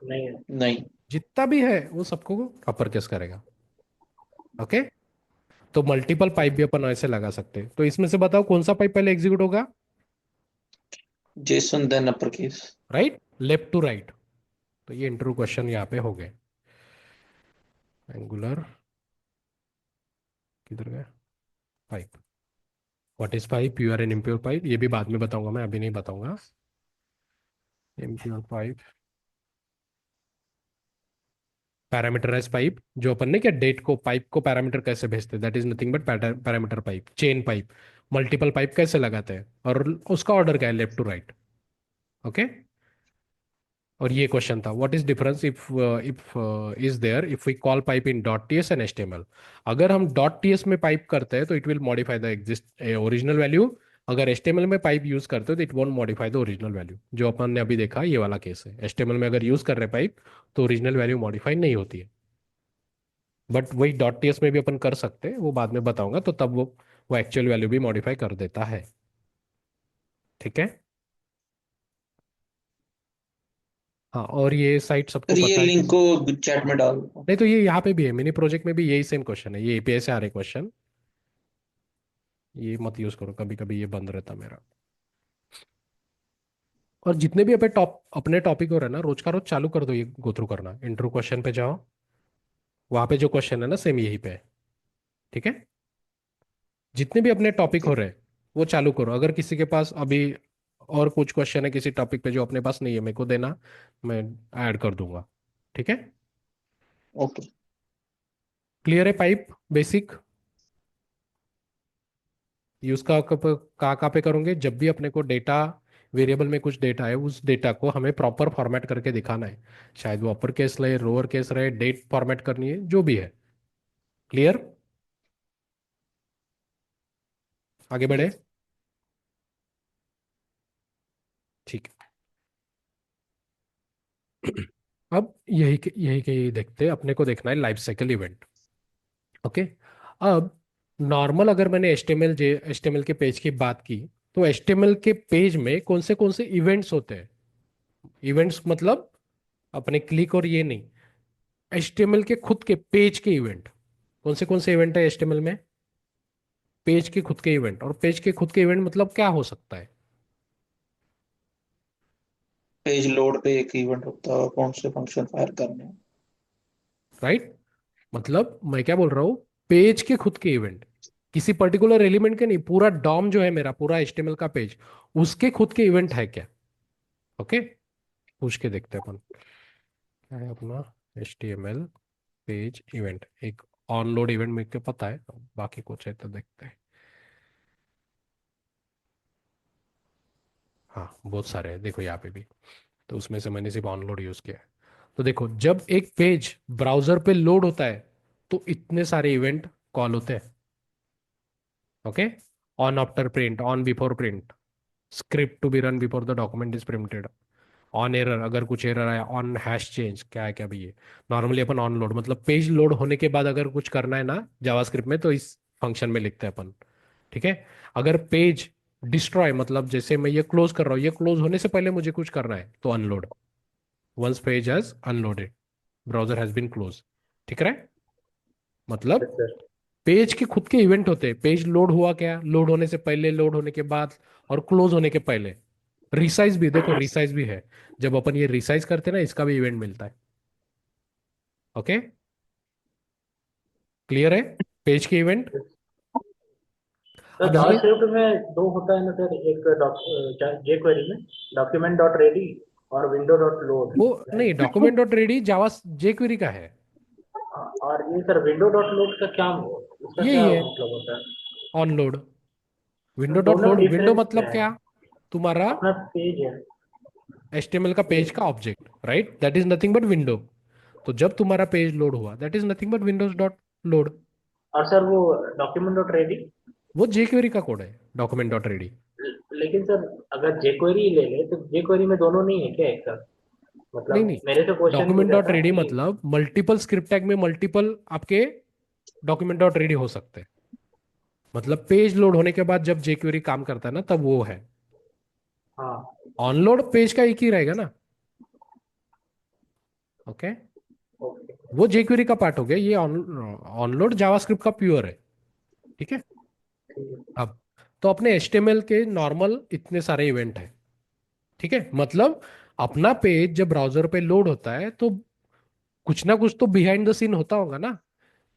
नहीं है। नहीं। जितना भी है वो सबको अपर केस करेगा। ओके, तो मल्टीपल पाइप भी अपन ऐसे लगा सकते हैं। तो इसमें से बताओ कौन सा पाइप पहले एग्जीक्यूट होगा? JSON then upper case. Right, left to right. तो ये इंटरव्यू क्वेश्चन यहाँ पे हो गए। एंगुलर किधर गया? Pipe. What is pipe? Pure and impure pipe, ये भी बाद में बताऊंगा, मैं अभी नहीं बताऊंगा। इम्प्योर पाइप, पैरामीटराइज पाइप, जो अपन ने क्या डेट को पाइप को पैरामीटर कैसे भेजते हैं, that is nothing but parameter pipe. Chain pipe, multiple pipe कैसे लगाते हैं, और उसका ऑर्डर क्या है, लेफ्ट टू राइट। ओके, और ये क्वेश्चन था what is difference if is there if we call pipe in dot TS and HTML. अगर हम डॉट टीएस में पाइप करते हैं तो it will modify the exist original value. अगर एचटीएमएल में पाइप यूज करते हो तो it won't modify the original value. जो अपन ने अभी देखा ये वाला केस है, एचटीएमएल में अगर यूज कर रहे पाइप तो ओरिजिनल वैल्यू मॉडिफाई नहीं होती है। बट वही डॉट टीएस में भी अपन कर सकते हैं, वो बाद में बताऊंगा, तो तब वो एक्चुअल वैल्यू भी मॉडिफाई कर देता है। ठीक है। हाँ, और ये साइट सबको सर ये पता है लिंक कि को चैट में डाल दो। नहीं, तो ये यहाँ पे भी है, मिनी प्रोजेक्ट में भी यही सेम क्वेश्चन है, ये एपीआई से आ रहे क्वेश्चन। ये मत यूज करो, कभी कभी ये बंद रहता मेरा। और जितने भी अपने टॉपिक हो रहे हैं ना, रोज का रोज चालू कर दो ये गो थ्रू करना। इंट्रो क्वेश्चन पे जाओ, वहां पे जो क्वेश्चन है ना सेम यही पे है। ठीक है, जितने भी अपने टॉपिक हो रहे हैं वो चालू करो। अगर किसी के पास अभी और कुछ क्वेश्चन है किसी टॉपिक पे जो अपने पास नहीं है, मेरे को देना, मैं ऐड कर दूंगा। ठीक है, ओके। क्लियर है? पाइप बेसिक यूज कहाँ पे करोगे? जब भी अपने को डेटा वेरिएबल में कुछ डेटा है, उस डेटा को हमें प्रॉपर फॉर्मेट करके दिखाना है। शायद वो अपर केस रहे, लोअर केस रहे, डेट फॉर्मेट करनी है, जो भी है। क्लियर? आगे बढ़े। ठीक है। अब यही देखते हैं, अपने को देखना है लाइफ साइकिल इवेंट। ओके, अब नॉर्मल अगर मैंने एचटीएमएल के पेज की बात की, तो एचटीएमएल के पेज में कौन से इवेंट्स होते हैं? इवेंट्स मतलब अपने क्लिक और ये नहीं, एचटीएमएल के खुद के पेज के इवेंट। कौन से इवेंट है एचटीएमएल में? पेज के खुद के इवेंट। और पेज के खुद के इवेंट मतलब क्या हो सकता है? पेज लोड पे एक इवेंट होता है, कौन से फंक्शन फायर करने हैं। राइट, मतलब मैं क्या बोल रहा हूँ, पेज के खुद के इवेंट, किसी पर्टिकुलर एलिमेंट के नहीं, पूरा डॉम जो है मेरा, पूरा एचटीएमएल का पेज, उसके खुद के इवेंट है क्या? ओके, पूछ के देखते हैं अपन। क्या है अपना एचटीएमएल पेज इवेंट? एक ऑन लोड इवेंट मेरे को पता है, बाकी कुछ है तो देखते हैं। हाँ, बहुत सारे हैं, देखो यहाँ पे भी। तो उसमें से मैंने सिर्फ ऑन लोड यूज किया है। तो देखो, जब एक पेज ब्राउजर पे लोड होता है तो इतने सारे इवेंट कॉल होते हैं। Okay, on after print, on before print, script to be run before the document is printed, on error, अगर कुछ एरर आया, ऑन हैश चेंज, क्या है क्या भी ये। नॉर्मली अपन ऑन लोड मतलब पेज लोड होने के बाद अगर कुछ करना है ना जावास्क्रिप्ट में, तो इस फंक्शन में लिखते हैं अपन। ठीक है, अगर पेज डिस्ट्रॉय मतलब जैसे मैं ये क्लोज कर रहा हूँ, ये क्लोज होने से पहले मुझे कुछ करना है तो unload. Once page has unloaded, browser has been close. ठीक है, मतलब यस सर। पेज के खुद के इवेंट होते हैं। पेज लोड हुआ क्या, लोड होने से पहले, लोड होने के बाद, और क्लोज होने के पहले। रिसाइज भी देखो, रिसाइज भी है, जब अपन ये रिसाइज करते हैं ना, इसका भी इवेंट मिलता है। ओके, क्लियर है पेज के इवेंट? सर अब ये जावास्क्रिप्ट में दो होता है ना सर, एक जे क्वेरी में डॉक्यूमेंट डॉट रेडी और विंडो डॉट लोड। वो नहीं, डॉक्यूमेंट डॉट रेडी जावा जेक्वेरी का है। और ये सर विंडो डॉट लोड का क्या, उसका यही क्या है मतलब होता है? On load. विंडो तो डॉट दोनों लोड, में विंडो डिफरेंस क्या मतलब है? क्या? तुम्हारा अपना पेज है। एचटीएमएल का पेज का object, right, that is nothing but window. तो जब तुम्हारा पेज लोड हुआ, that is nothing but Windows dot load. और सर वो डॉक्यूमेंट डॉट रेडी। वो जेक्वेरी का कोड है, डॉक्यूमेंट डॉट रेडी। लेकिन सर अगर जेक्वेरी ले ले तो जेक्वेरी में दोनों नहीं है क्या एक साथ? नहीं मतलब नहीं, मेरे से क्वेश्चन डॉक्यूमेंट पूछा डॉट था रेडी कि मतलब मल्टीपल स्क्रिप्ट टैग में मल्टीपल आपके डॉक्यूमेंट डॉट रेडी हो सकते हैं। मतलब पेज लोड होने के बाद जब जेक्वेरी काम करता है ना, तब वो है। हाँ ऑनलोड पेज का एक ही रहेगा ना। ओके, ओके वो jQuery का पार्ट हो गया, ये ऑनलोड जावास्क्रिप्ट का प्योर है। ठीक है। अब तो अपने HTML के नॉर्मल इतने सारे इवेंट हैं। ठीक है, मतलब अपना पेज जब ब्राउजर पे लोड होता है तो कुछ ना कुछ तो बिहाइंड द सीन होता होगा ना।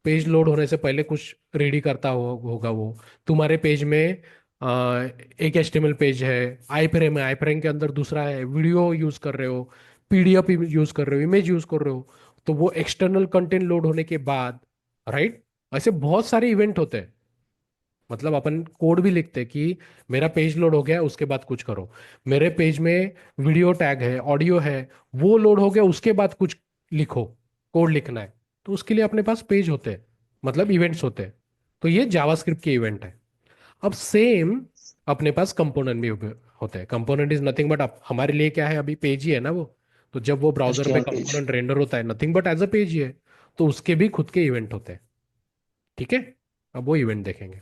पेज लोड होने से पहले कुछ रेडी करता होगा वो। तुम्हारे पेज में एक HTML पेज है, आई फ्रेम के अंदर दूसरा है, वीडियो यूज कर रहे हो, PDF यूज कर रहे हो, इमेज यूज कर रहे हो, तो वो एक्सटर्नल कंटेंट लोड होने के बाद, राइट, ऐसे बहुत सारे इवेंट होते हैं। मतलब अपन कोड भी लिखते हैं कि मेरा पेज लोड हो गया उसके बाद कुछ करो, मेरे पेज में वीडियो टैग है, ऑडियो है, वो लोड हो गया उसके बाद कुछ लिखो, कोड लिखना है। तो उसके लिए अपने पास पेज होते हैं, मतलब इवेंट्स होते हैं। तो ये जावास्क्रिप्ट के इवेंट है। अब सेम अपने पास कंपोनेंट भी होते हैं। कंपोनेंट इज नथिंग बट, हमारे लिए क्या है, अभी पेज ही है ना वो। तो जब वो ब्राउजर पे HTML पेज। कंपोनेंट रेंडर होता है, nothing but as a page ही है। तो उसके भी खुद के इवेंट होते हैं। ठीक है, अब वो इवेंट देखेंगे।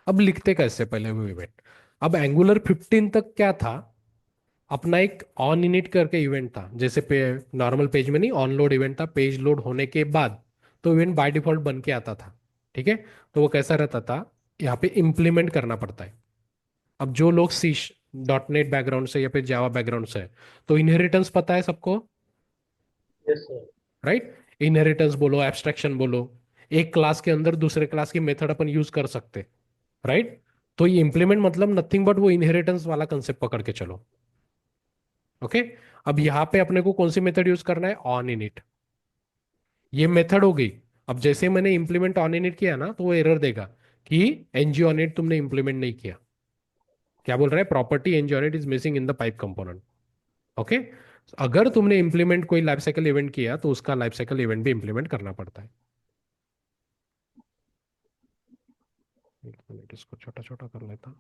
अब लिखते कैसे पहले वो इवेंट। अब एंगुलर 15 तक क्या था, अपना एक ऑन इनिट करके इवेंट था, जैसे नॉर्मल पेज में नहीं, ऑन लोड इवेंट था पेज लोड होने के बाद। तो इवेंट बाय डिफॉल्ट बन के आता था। ठीक है, तो वो कैसा रहता था, यहाँ पे इम्प्लीमेंट करना पड़ता है। अब जो लोग सी .NET बैकग्राउंड से या फिर जावा बैकग्राउंड से है, तो इनहेरिटेंस पता है सबको, यस सर। राइट। इनहेरिटेंस बोलो, एब्स्ट्रैक्शन बोलो, एक क्लास के अंदर दूसरे क्लास की मेथड अपन यूज कर सकते, राइट। तो ये इंप्लीमेंट मतलब नथिंग बट वो इनहेरिटेंस वाला कंसेप्ट पकड़ के चलो। ओके, अब यहाँ पे अपने को कौन सी मेथड यूज करना है, ऑन इनिट। ये मेथड हो गई। अब जैसे मैंने इंप्लीमेंट ऑन इनिट किया ना, तो वो एरर देगा कि ng on it तुमने इंप्लीमेंट नहीं किया। क्या बोल रहा है, property ng on it is missing in the pipe component. Okay, अगर तुमने इंप्लीमेंट कोई लाइफ साइकिल इवेंट किया तो उसका लाइफ साइकिल इवेंट भी इंप्लीमेंट करना पड़ता है। एक मिनट, इसको छोटा छोटा कर लेता हूं।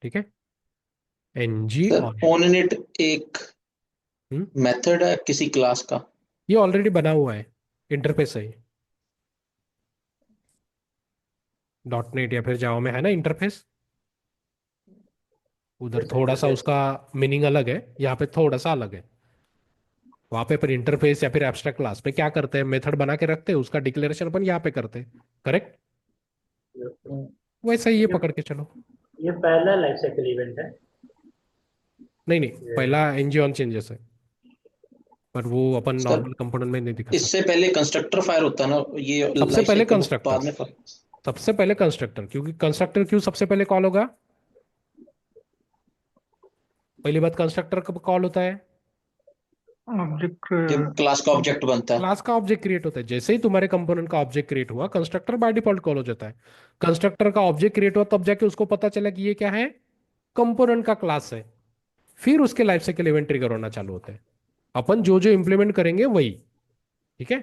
ठीक है, ng sir on it। On init एक हम्म, मेथड है किसी क्लास का? ये ऑलरेडी बना हुआ है, इंटरफेस है। .NET या फिर जावा में है ना इंटरफेस, उधर थोड़ा सा उसका मीनिंग अलग है, यहाँ पे थोड़ा सा अलग है। वहां पे पर इंटरफेस या फिर एब्स्ट्रैक्ट क्लास पे क्या करते हैं, मेथड बना के रखते हैं, उसका डिक्लेरेशन अपन यहाँ पे करते हैं। करेक्ट, वैसा ही ये ये पकड़ के चलो। ये पहला लाइफ साइकिल इवेंट है। नहीं नहीं, ये पहला ng on चेंजेस है, पर वो अपन सर नॉर्मल कंपोनेंट में नहीं दिखा सकते। इससे पहले कंस्ट्रक्टर फायर होता है ना, ये सबसे लाइफ पहले साइकिल कंस्ट्रक्टर, बाद में fire। सबसे पहले कंस्ट्रक्टर, क्योंकि कंस्ट्रक्टर क्यों सबसे पहले कॉल होगा, पहली बात कंस्ट्रक्टर कब कॉल होता है, ऑब्जेक्ट जब क्लास का ऑब्जेक्ट बनता है। क्लास का ऑब्जेक्ट क्रिएट होता है। जैसे ही तुम्हारे कंपोनेंट का ऑब्जेक्ट क्रिएट हुआ, कंस्ट्रक्टर बाय डिफॉल्ट कॉल हो जाता है। कंस्ट्रक्टर का ऑब्जेक्ट क्रिएट हुआ तब जाके उसको पता चला कि ये क्या है, कंपोनेंट का क्लास है। फिर उसके लाइफ साइकिल इवेंट ट्रिगर होना चालू होते हैं। अपन जो जो इंप्लीमेंट करेंगे वही। ठीक है,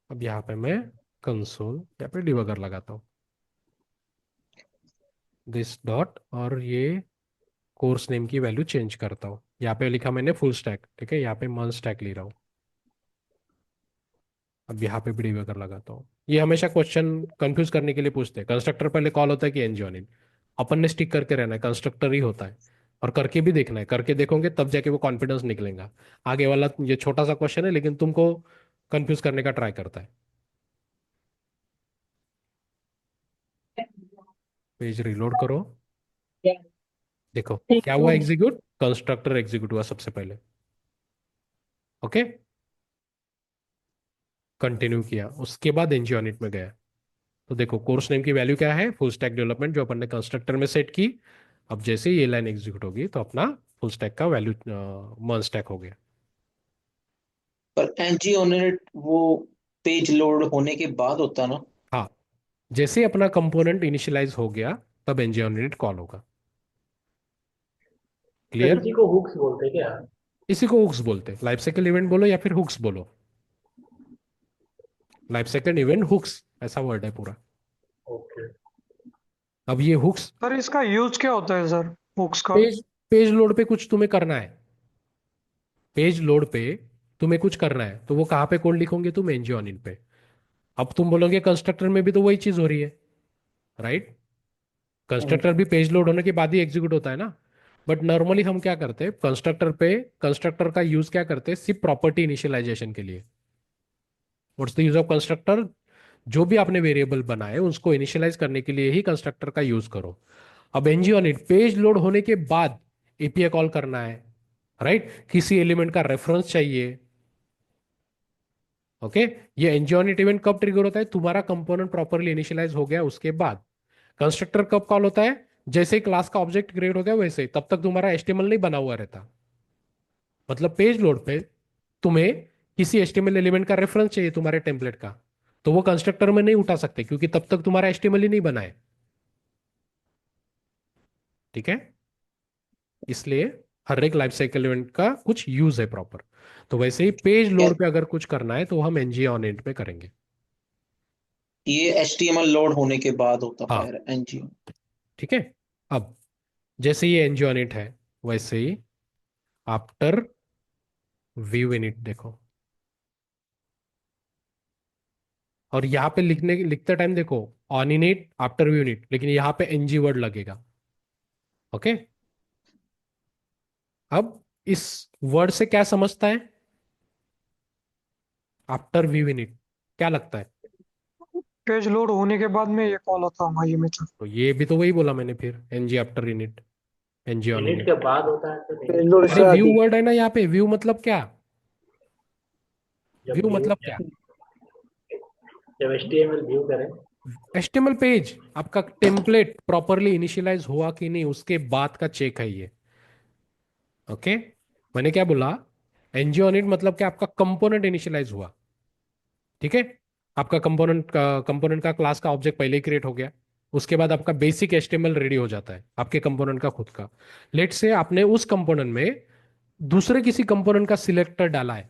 अब यहाँ पे मैं कंसोल या फिर डिबगर लगाता हूँ, दिस डॉट, और ये कोर्स नेम की वैल्यू चेंज करता हूँ। यहाँ पे लिखा मैंने फुल स्टैक, ठीक है, यहाँ पे मन स्टैक ले रहा हूँ। अब यहाँ पे भी डिबगर लगाता हूँ। ये हमेशा क्वेश्चन कंफ्यूज करने के लिए पूछते हैं, कंस्ट्रक्टर पहले कॉल होता है कि एनजी ऑन इन। अपन ने स्टिक करके रहना है, कंस्ट्रक्टर ही होता है। और करके भी देखना है, करके देखोगे तब जाके वो कॉन्फिडेंस निकलेगा। आगे वाला ये छोटा सा क्वेश्चन है लेकिन तुमको कंफ्यूज करने का ट्राई करता है। पेज रिलोड करो, देखो क्या हुआ, एग्जीक्यूट, कंस्ट्रक्टर एग्जीक्यूट हुआ सबसे पहले। ओके, कंटिन्यू किया, उसके बाद एनजी ऑन इट में गया। तो देखो कोर्स नेम की वैल्यू क्या है, फुल स्टैक डेवलपमेंट, जो अपन ने कंस्ट्रक्टर में सेट की। अब जैसे ही ये लाइन एग्जीक्यूट होगी तो अपना फुल स्टैक का वैल्यू मर्ज स्टैक हो गया। पर एनजी ऑन इट वो पेज लोड होने के बाद होता है ना? हाँ, जैसे ही अपना कंपोनेंट इनिशियलाइज हो गया तब एनजी ऑन इट कॉल होगा। सर क्लियर, इसी को हुक्स बोलते हैं क्या? इसी को हुक्स बोलते हैं, लाइफ साइकिल इवेंट बोलो या फिर हुक्स बोलो। लाइफ साइकिल इवेंट हुक्स ऐसा वर्ड है पूरा। ओके। अब ये हुक्स, सर इसका यूज क्या होता है सर, हुक्स का? पेज पेज लोड पे कुछ तुम्हें करना है, पेज लोड पे तुम्हें कुछ करना है, तो वो कहाँ पे कोड लिखोगे तुम, एनजी ऑन इन पे। अब तुम बोलोगे कंस्ट्रक्टर में भी तो वही चीज हो रही है, राइट। कंस्ट्रक्टर भी पेज लोड होने के बाद ही एग्जीक्यूट होता है ना। बट नॉर्मली हम क्या करते हैं कंस्ट्रक्टर का यूज क्या करते हैं सिर्फ प्रॉपर्टी इनिशियलाइजेशन के लिए। What's the use of constructor? जो भी आपने वेरिएबल बनाए उसको इनिशियलाइज करने के लिए ही कंस्ट्रक्टर का यूज करो। अब ng on init, page load होने के बाद एपीआई कॉल करना है, राइट? किसी एलिमेंट का रेफरेंस चाहिए। ओके, ये एनजी ऑन इट इवेंट कब ट्रिगर होता है? तुम्हारा कंपोनेंट प्रॉपरली इनिशियलाइज हो गया उसके बाद। कंस्ट्रक्टर कब कॉल होता है? जैसे ही क्लास का ऑब्जेक्ट क्रिएट हो गया वैसे ही, तब तक तुम्हारा एचटीएमएल नहीं बना हुआ रहता। मतलब पेज लोड पे तुम्हें किसी एचटीएमएल एलिमेंट का रेफरेंस चाहिए तुम्हारे टेम्पलेट का, तो वो कंस्ट्रक्टर में नहीं उठा सकते क्योंकि तब तक तुम्हारा एचटीएमएल ही नहीं बना है। ठीक है, इसलिए हर एक लाइफ साइकिल इवेंट का कुछ यूज है प्रॉपर। तो वैसे ही पेज लोड पे अगर कुछ करना है तो हम एनजी ऑन एंड पे करेंगे। ये HTML लोड होने के बाद होता हाँ, है एनजी। ठीक है। अब जैसे ये एनजी ऑन इट है, वैसे ही आफ्टर व्यू इनिट देखो, और यहाँ पे लिखते टाइम देखो on init after view init, लेकिन यहाँ पे एनजी वर्ड लगेगा। ओके, अब इस वर्ड से क्या समझता है आफ्टर व्यू इनिट? क्या लगता है? पेज लोड होने के बाद में ये कॉल होता होगा ये मेथड। तो ये भी तो वही बोला मैंने, फिर ng after init, ng on init के इनिट। बाद होता है तो पेज नहीं, लोड अरे से व्यू आगे। वर्ड है ना यहाँ पे, व्यू मतलब क्या? जब व्यू व्यू मतलब क्या? जब HTML व्यू करें। एचटीएमएल पेज आपका टेम्पलेट प्रॉपरली इनिशियलाइज हुआ कि नहीं उसके बाद का चेक है ये। ओके, मैंने क्या बोला? एनजी ऑन इट मतलब क्या? आपका कंपोनेंट इनिशियलाइज हुआ। ठीक है, आपका कंपोनेंट का क्लास का ऑब्जेक्ट पहले ही क्रिएट हो गया, उसके बाद आपका बेसिक एचटीएमएल रेडी हो जाता है आपके कंपोनेंट का खुद का। लेट से आपने उस कंपोनेंट में दूसरे किसी कंपोनेंट का सिलेक्टर डाला है,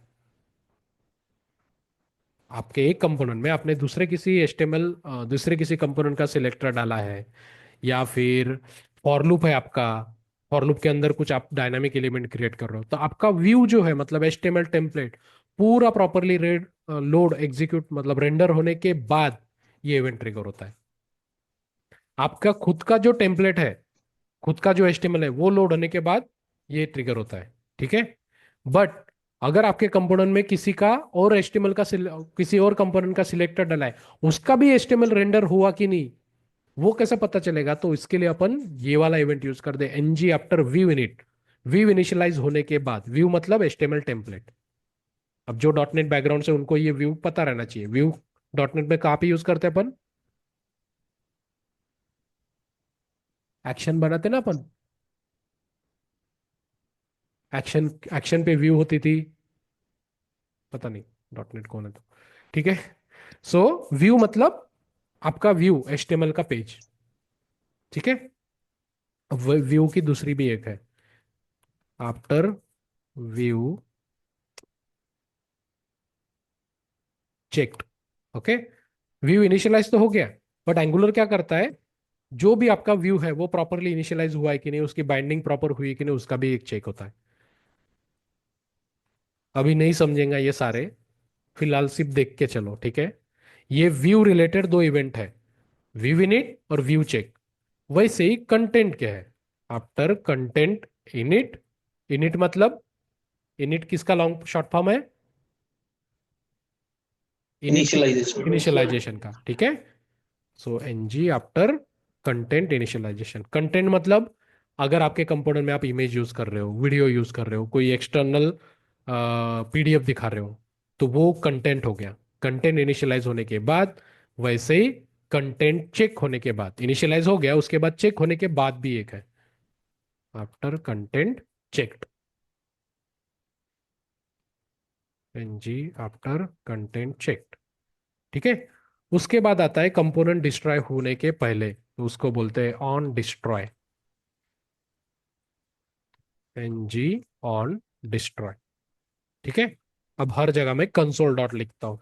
आपके एक कंपोनेंट में आपने दूसरे किसी कंपोनेंट का सिलेक्टर डाला है, या फिर फॉर लूप है आपका, फॉर लूप के अंदर कुछ आप डायनामिक एलिमेंट क्रिएट कर रहे हो, तो आपका व्यू जो है मतलब एचटीएमएल टेम्पलेट पूरा प्रॉपरली लोड एग्जीक्यूट मतलब रेंडर होने के बाद ये इवेंट ट्रिगर होता है। आपका खुद का जो टेम्पलेट है, खुद का जो एचटीएमएल है वो लोड होने के बाद ये ट्रिगर होता है। ठीक है, बट अगर आपके कंपोनेंट में किसी और कंपोनेंट का सिलेक्टर डला है, उसका भी एचटीएमएल रेंडर हुआ कि नहीं वो कैसे पता चलेगा? तो इसके लिए अपन ये वाला इवेंट यूज कर दे, NG after view init. View initialise होने के बाद, व्यू मतलब एचटीएमएल टेम्पलेट। अब जो डॉट नेट बैकग्राउंड से उनको ये व्यू पता रहना चाहिए। व्यू डॉट नेट में कहाँ पे यूज करते हैं अपन? एक्शन बनाते ना अपन, एक्शन एक्शन पे व्यू होती थी, पता नहीं डॉट नेट कौन है तो। ठीक है, सो व्यू मतलब आपका व्यू एचटीएमएल का पेज। ठीक है, अब व्यू की दूसरी भी एक है, after view checked. Okay, view initialize तो हो गया, बट एंगुलर क्या करता है? जो भी आपका व्यू है वो प्रॉपरली इनिशियलाइज हुआ है कि नहीं, उसकी बाइंडिंग प्रॉपर हुई है कि नहीं, उसका भी एक चेक होता है। अभी नहीं समझेंगे ये सारे, फिलहाल सिर्फ देख के चलो। ठीक है, ये व्यू रिलेटेड दो इवेंट है, व्यू इनिट और व्यू चेक। वैसे ही कंटेंट क्या है? After content init. इनिट मतलब, इनिट किसका लॉन्ग शॉर्ट फॉर्म है? Init initialisation. इनिशियलाइजेशन का। ठीक है, so NG after content initialisation. Content मतलब अगर आपके कंपोनेंट में आप इमेज यूज कर रहे हो, वीडियो यूज कर रहे हो, कोई एक्सटर्नल पीडीएफ दिखा रहे हो, तो वो कंटेंट हो गया। कंटेंट इनिशियलाइज होने के बाद, वैसे ही कंटेंट चेक होने के बाद, इनिशियलाइज हो गया उसके बाद चेक होने के बाद भी एक है, after content checked. Ng after content checked. ठीक है, उसके बाद आता है कंपोनेंट डिस्ट्रॉय होने के पहले, तो उसको बोलते हैं on destroy. Ng on destroy. ठीक है, अब हर जगह में कंसोल डॉट लिखता हूं।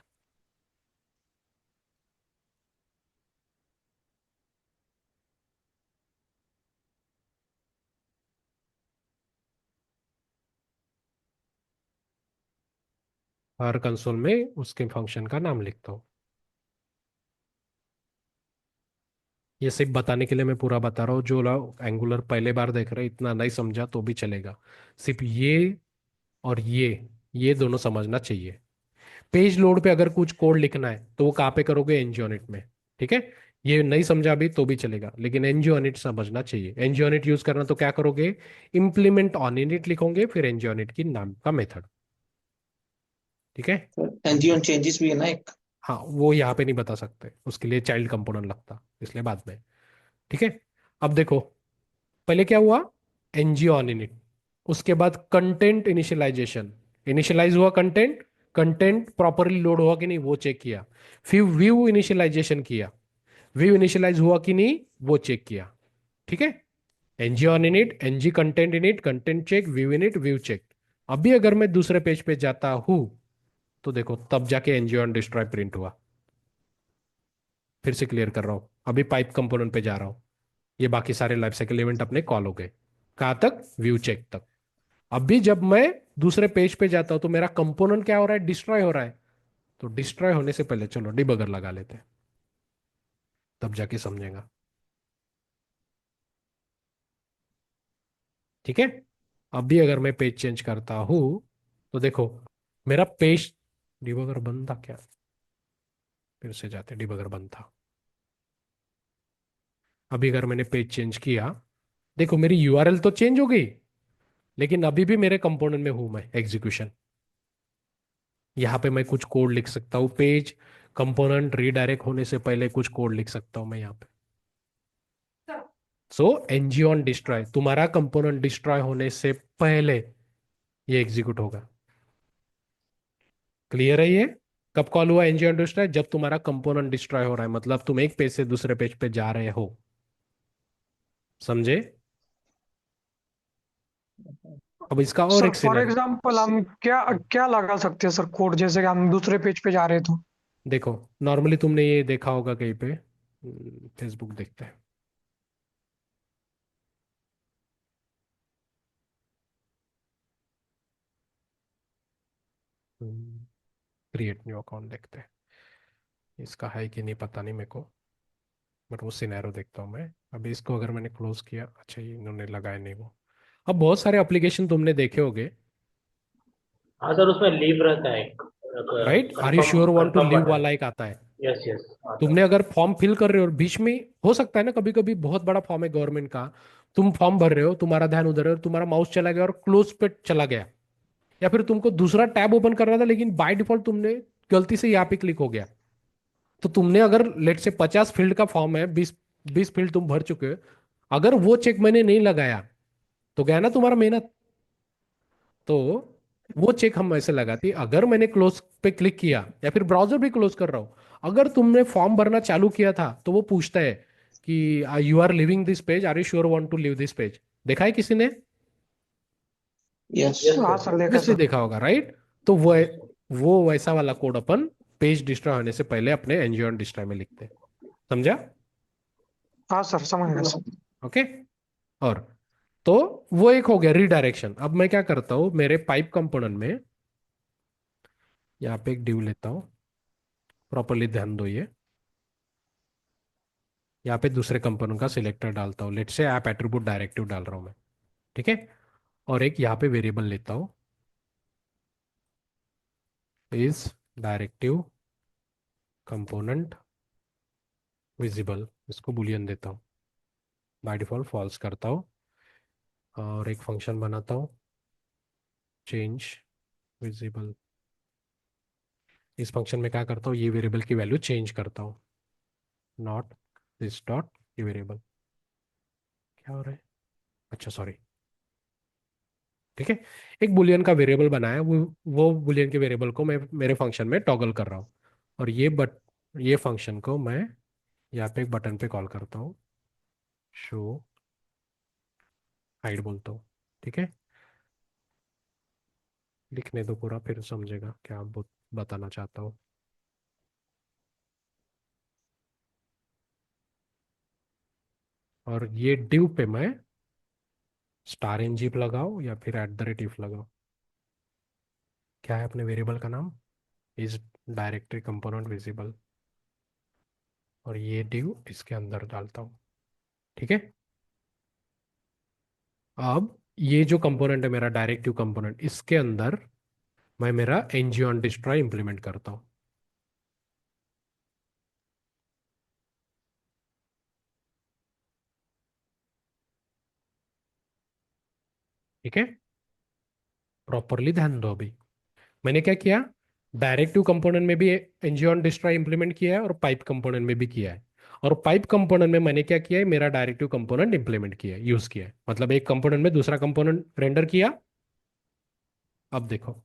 हर कंसोल में उसके फंक्शन का नाम लिखता हूं। ये सिर्फ बताने के लिए मैं पूरा बता रहा हूँ, जो लोग एंगुलर पहले बार देख रहे हैं इतना नहीं समझा तो भी चलेगा। सिर्फ ये और ये दोनों समझना चाहिए। पेज लोड पे अगर कुछ कोड लिखना है तो वो कहाँ पे करोगे, एनजीओनिट में। ठीक है, ये नहीं समझा भी तो भी चलेगा, लेकिन एनजीओनिट समझना चाहिए। एनजीओनिट यूज करना तो क्या करोगे, इम्प्लीमेंट ऑन इनिट लिखोगे, फिर एनजीओनिट की नाम का मेथड। ठीक है। अब एनजीओ चेंजेस भी है ना एक। हाँ, वो यहाँ पे नहीं बता सकते, उसके लिए चाइल्ड कंपोनेंट लगता, इसलिए बाद में। ठीक है। अब देखो, पहले क्या हुआ, एनजीओ ऑन इनिट, उसके बाद कंटेंट इनिशियलाइजेशन, इनिशियलाइज हुआ कंटेंट, कंटेंट प्रॉपरली लोड हुआ कि नहीं वो चेक किया। फिर व्यू इनिशियलाइजेशन किया, व्यू इनिशियलाइज हुआ कि नहीं वो चेक किया। ठीक है, NG on init, NG content init, content check, view init, view check. अभी अगर मैं दूसरे पेज पे जाता हूं तो देखो तब जाके एनजी ऑन डिस्ट्रॉय प्रिंट हुआ। फिर से क्लियर कर रहा हूं, अभी पाइप कंपोनेंट पे जा रहा हूं, ये बाकी सारे लाइफ साइकिल इवेंट अपने कॉल हो गए, कहाँ तक, व्यू चेक तक। अभी जब मैं दूसरे पेज पे जाता हूं तो मेरा कंपोनेंट क्या हो रहा है, डिस्ट्रॉय हो रहा है। तो डिस्ट्रॉय होने से पहले चलो डिबगर लगा लेते हैं, तब जाके समझेगा। ठीक है, अभी अगर मैं पेज चेंज करता हूं तो देखो मेरा पेज, डिबगर बंद था क्या, फिर से जाते, डिबगर बंद था। अभी अगर मैंने पेज चेंज किया, देखो मेरी यूआरएल तो चेंज हो गई, लेकिन अभी भी मेरे कंपोनेंट में हूं मैं, एग्जीक्यूशन। यहाँ पे मैं कुछ कोड लिख सकता हूँ, पेज कंपोनेंट रीडायरेक्ट होने से पहले कुछ कोड लिख सकता हूँ मैं यहाँ पे। सो एनजी ऑन डिस्ट्रॉय, तुम्हारा कंपोनेंट डिस्ट्रॉय होने से पहले ये एग्जीक्यूट होगा। क्लियर है ये, कब कॉल हुआ एनजी ऑन डिस्ट्रॉय, जब तुम्हारा कंपोनेंट डिस्ट्रॉय हो रहा है, मतलब तुम एक पेज से दूसरे पेज पे जा रहे हो। समझे। अब इसका और सर एक फॉर सिनेरियो एग्जांपल हम क्या क्या लगा सकते हैं सर कोड, जैसे कि हम दूसरे पेज पे जा रहे हैं तो। देखो, नॉर्मली तुमने ये देखा होगा कहीं पे, फेसबुक देखते हैं। क्रिएट न्यू अकाउंट देखते हैं, इसका है कि नहीं पता नहीं मेरे को, बट वो सिनेरियो देखता हूँ मैं। अभी इसको अगर मैंने क्लोज किया, अच्छा ये इन्होंने लगाया नहीं वो। अब बहुत सारे एप्लीकेशन तुमने देखे होंगे, हाँ सर, उसमें लीव रहता है एक right, are you confirm sure want to confirm leave button. वाला एक आता है। यस यस, हाँ सर। तुमने अगर फॉर्म फिल कर रहे हो और बीच में, हो सकता है ना कभी कभी बहुत बड़ा फॉर्म है गवर्नमेंट का, तुम फॉर्म भर रहे हो, तुम्हारा ध्यान उधर है और तुम्हारा माउस चला गया और क्लोज पे चला गया, या फिर तुमको दूसरा टैब ओपन करना था लेकिन बाय डिफॉल्ट तुमने गलती से यहाँ पे क्लिक हो गया। तो तुमने अगर लेट से 50 फील्ड का फॉर्म है, 20 फील्ड तुम भर चुके हो, अगर वो चेक मैंने नहीं लगाया तो गया ना तुम्हारा मेहनत। तो वो चेक हम ऐसे लगाती, अगर मैंने क्लोज पे क्लिक किया या फिर ब्राउजर भी क्लोज कर रहा हूं, अगर तुमने फॉर्म भरना चालू किया था तो वो पूछता है कि you are living this page, are you sure want to leave this page. देखा है किसी ने, यस। यस हाँ सर। सर देखा ऑब्वियसली सर। देखा होगा, राइट। तो वो वैसा वाला कोड अपन पेज डिस्ट्रॉय होने से पहले अपने एनजीओन डिस्ट्रॉय में लिखते हैं। समझा। हाँ सर समझ गया सर। ओके। और तो वो एक हो गया रीडायरेक्शन। अब मैं क्या करता हूं, मेरे पाइप कंपोनेंट में यहाँ पे एक डिव लेता हूँ, प्रॉपरली ध्यान दो ये, यहाँ पे दूसरे कंपोनेंट का सिलेक्टर डालता हूँ, लेट से ऐप एट्रीब्यूट डायरेक्टिव डाल रहा हूँ मैं। ठीक है, और एक यहाँ पे वेरिएबल लेता हूँ, इज डायरेक्टिव कंपोनेंट विजिबल, इसको बुलियन देता हूँ, बाय डिफॉल्ट फॉल्स करता हूँ। और एक फंक्शन बनाता हूँ, चेंज विजिबल। इस फंक्शन में क्या करता हूँ, ये वेरिएबल की वैल्यू चेंज करता हूँ, नॉट दिस डॉट ये वेरिएबल। क्या हो रहा है, अच्छा सॉरी। ठीक है, एक बुलियन का वेरिएबल बनाया, वो बुलियन के वेरिएबल को मैं मेरे फंक्शन में टॉगल कर रहा हूँ। और ये फंक्शन को मैं यहाँ पे एक बटन पे कॉल करता हूँ, शो हाइड बोलता हूँ। ठीक है, लिखने दो पूरा फिर समझेगा क्या बताना चाहता हूँ। और ये डिव पे मैं स्टार एन जीप लगाओ या फिर एट द रेट इफ लगाओ। क्या है अपने वेरिएबल का नाम, इज डायरेक्टरी कंपोनेंट विजिबल। और ये ड्यू इसके अंदर डालता हूँ। ठीक है, अब ये जो कंपोनेंट है मेरा डायरेक्टिव कंपोनेंट, इसके अंदर मैं मेरा एनजी ऑन डिस्ट्रॉय इंप्लीमेंट करता हूँ। ठीक है, प्रॉपरली ध्यान दो। अभी मैंने क्या किया, डायरेक्टिव कंपोनेंट में भी एनजी ऑन डिस्ट्रॉय इंप्लीमेंट किया है और पाइप कंपोनेंट में भी किया है। और पाइप कंपोनेंट में मैंने क्या किया है, मेरा डायरेक्टिव कंपोनेंट इंप्लीमेंट किया है, यूज किया है, मतलब एक कंपोनेंट में दूसरा कंपोनेंट रेंडर किया। अब देखो,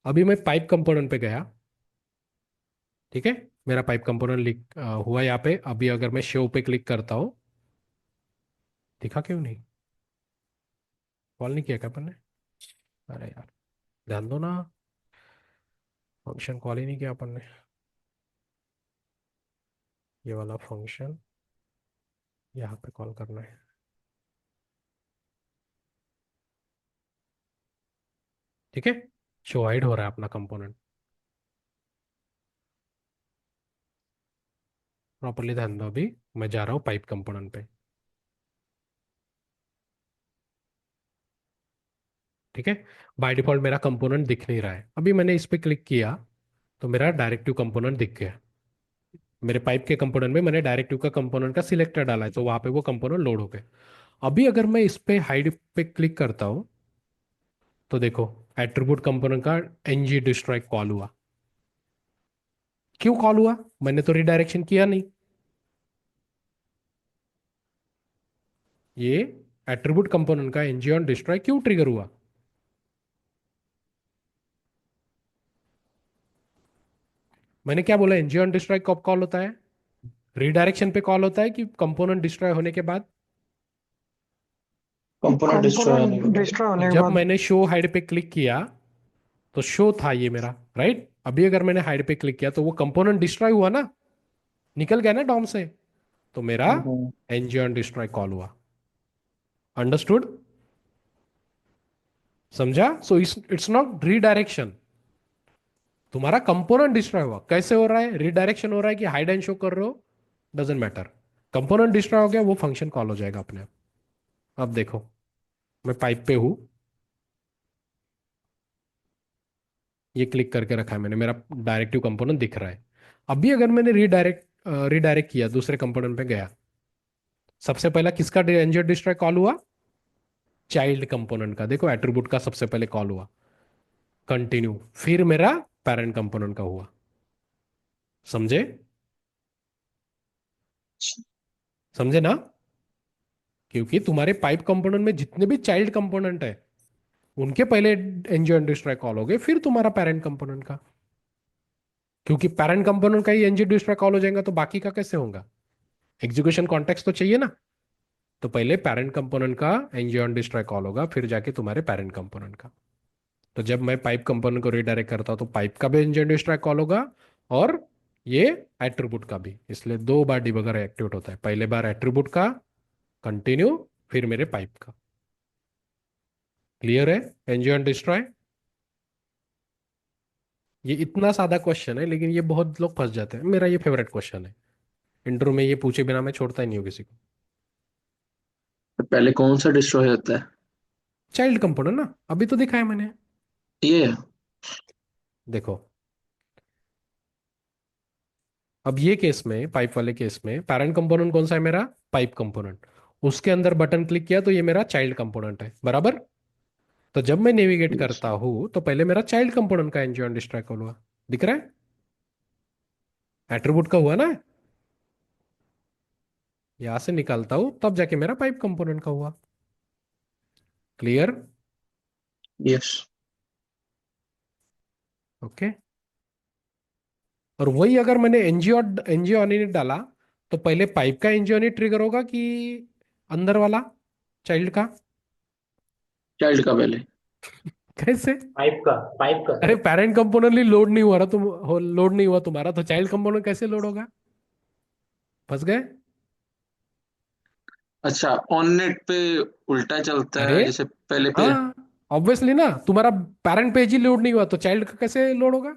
अभी मैं पाइप कंपोनेंट पे गया। ठीक है, मेरा पाइप कंपोनेंट लिख हुआ यहाँ पे। अभी अगर मैं शो पे क्लिक करता हूँ, दिखा क्यों नहीं, कॉल नहीं किया क्या अपन ने? अरे यार, ध्यान दो ना, फंक्शन कॉल ही नहीं किया अपन ने। ये वाला फंक्शन यहाँ पे कॉल करना है। ठीक है, शो हाइड हो रहा है अपना कंपोनेंट। प्रॉपरली ध्यान दो। अभी मैं जा रहा हूँ पाइप कंपोनेंट पे। ठीक है, बाय डिफॉल्ट मेरा कंपोनेंट दिख नहीं रहा है। अभी मैंने इस पे क्लिक किया तो मेरा डायरेक्टिव कंपोनेंट दिख गया। मेरे पाइप के कंपोनेंट में मैंने डायरेक्टिव का कंपोनेंट का सिलेक्टर डाला है, तो वहां पे वो कंपोनेंट लोड हो गए। अभी अगर मैं इस पे हाइड पे क्लिक करता हूँ तो देखो, एट्रीब्यूट कंपोनेंट का एनजी डिस्ट्रॉय कॉल हुआ। क्यों कॉल हुआ? मैंने तो रिडायरेक्शन किया नहीं। ये एट्रीब्यूट कंपोनेंट का एनजी ऑन डिस्ट्रॉय क्यों ट्रिगर हुआ? मैंने क्या बोला, एनजी ऑन डिस्ट्रॉय कब कॉल होता है? रिडायरेक्शन पे कॉल होता है कि कंपोनेंट डिस्ट्रॉय होने के बाद? कंपोनेंट डिस्ट्रॉय होने के जब बाद। मैंने शो हाइड पे क्लिक किया तो शो था ये मेरा, राइट? अभी अगर मैंने हाइड पे क्लिक किया तो वो कंपोनेंट डिस्ट्रॉय हुआ ना, निकल गया ना डॉम से, तो मेरा एनजी ऑन डिस्ट्रॉय कॉल हुआ। अंडरस्टूड? समझा? सो इट्स नॉट रीडायरेक्शन, तुम्हारा कंपोनेंट डिस्ट्रॉय हुआ। कैसे हो रहा है? रीडायरेक्शन हो रहा है कि हाइड एंड शो कर रहे हो, डजेंट मैटर। कंपोनेंट डिस्ट्रॉय हो गया, वो फंक्शन कॉल हो जाएगा अपने आप। अब देखो, मैं पाइप पे हूं, ये क्लिक करके रखा है मैंने, मेरा डायरेक्टिव कंपोनेंट दिख रहा है। अभी अगर मैंने रिडायरेक्ट किया, दूसरे कंपोनेंट पे गया, सबसे पहला किसका एनजी डिस्ट्रॉय कॉल हुआ? चाइल्ड कंपोनेंट का। देखो, एट्रीब्यूट का सबसे पहले कॉल हुआ, कंटिन्यू, फिर मेरा पेरेंट कंपोनेंट का हुआ। समझे? समझे ना? क्योंकि तुम्हारे पाइप कंपोनेंट में जितने भी चाइल्ड कंपोनेंट है, उनके पहले एनजी डिस्ट्रॉय कॉल हो गए, फिर तुम्हारा पेरेंट कंपोनेंट का। क्योंकि पेरेंट कंपोनेंट का ही एनजी डिस्ट्रॉय कॉल हो जाएगा तो बाकी का कैसे होगा? एग्जीक्यूशन कॉन्टेक्स्ट तो चाहिए ना। तो पहले पेरेंट कंपोनेंट का एनजी डिस्ट्रॉय कॉल होगा, फिर जाके तुम्हारे पेरेंट कंपोनेंट का। तो जब मैं पाइप कंपोनेंट को रिडायरेक्ट करता हूं तो पाइप का भी एनजी डिस्ट्रॉय कॉल होगा, और ये एट्रीब्यूट का भी। इसलिए दो बार डिबगर एक्टिवेट होता है, पहले बार एट्रीब्यूट का कंटिन्यू, फिर मेरे पाइप का। क्लियर है? NG destroy. ये इतना सादा क्वेश्चन है, लेकिन ये बहुत लोग फंस जाते हैं। मेरा ये फेवरेट क्वेश्चन है, इंटरव्यू में ये पूछे बिना मैं छोड़ता ही नहीं हूँ किसी को। तो पहले कौन सा डिस्ट्रॉय होता है? चाइल्ड कंपोनेंट ना, अभी तो दिखाया मैंने। ये देखो, अब ये केस में, पाइप वाले केस में, पेरेंट कंपोनेंट कौन सा है मेरा? Pipe component. उसके अंदर बटन क्लिक किया तो ये मेरा चाइल्ड कंपोनेंट है, बराबर? तो जब मैं नेविगेट करता हूं तो पहले मेरा चाइल्ड कंपोनेंट का एनजी डिस्ट्रॉय कॉल हुआ, दिख रहा है? एट्रीब्यूट का हुआ ना, यहां से निकालता हूं तब जाके मेरा पाइप कंपोनेंट का हुआ। क्लियर? यस। ओके। और वही अगर मैंने एनजीओ नहीं डाला तो पहले पाइप का एनजीओ नहीं ट्रिगर होगा कि अंदर वाला चाइल्ड का? चाइल्ड का पहले। कैसे? पाइप का अरे, सर। पेरेंट कंपोनेंट लोड नहीं हुआ रहा, लोड नहीं हुआ तुम्हारा, तो चाइल्ड कंपोनेंट कैसे लोड होगा? फंस गए? अच्छा, ऑन नेट पे उल्टा चलता अरे है, जैसे पहले पे। हाँ, ऑब्वियसली ना, तुम्हारा पेरेंट पेज ही लोड नहीं हुआ तो चाइल्ड का कैसे लोड होगा?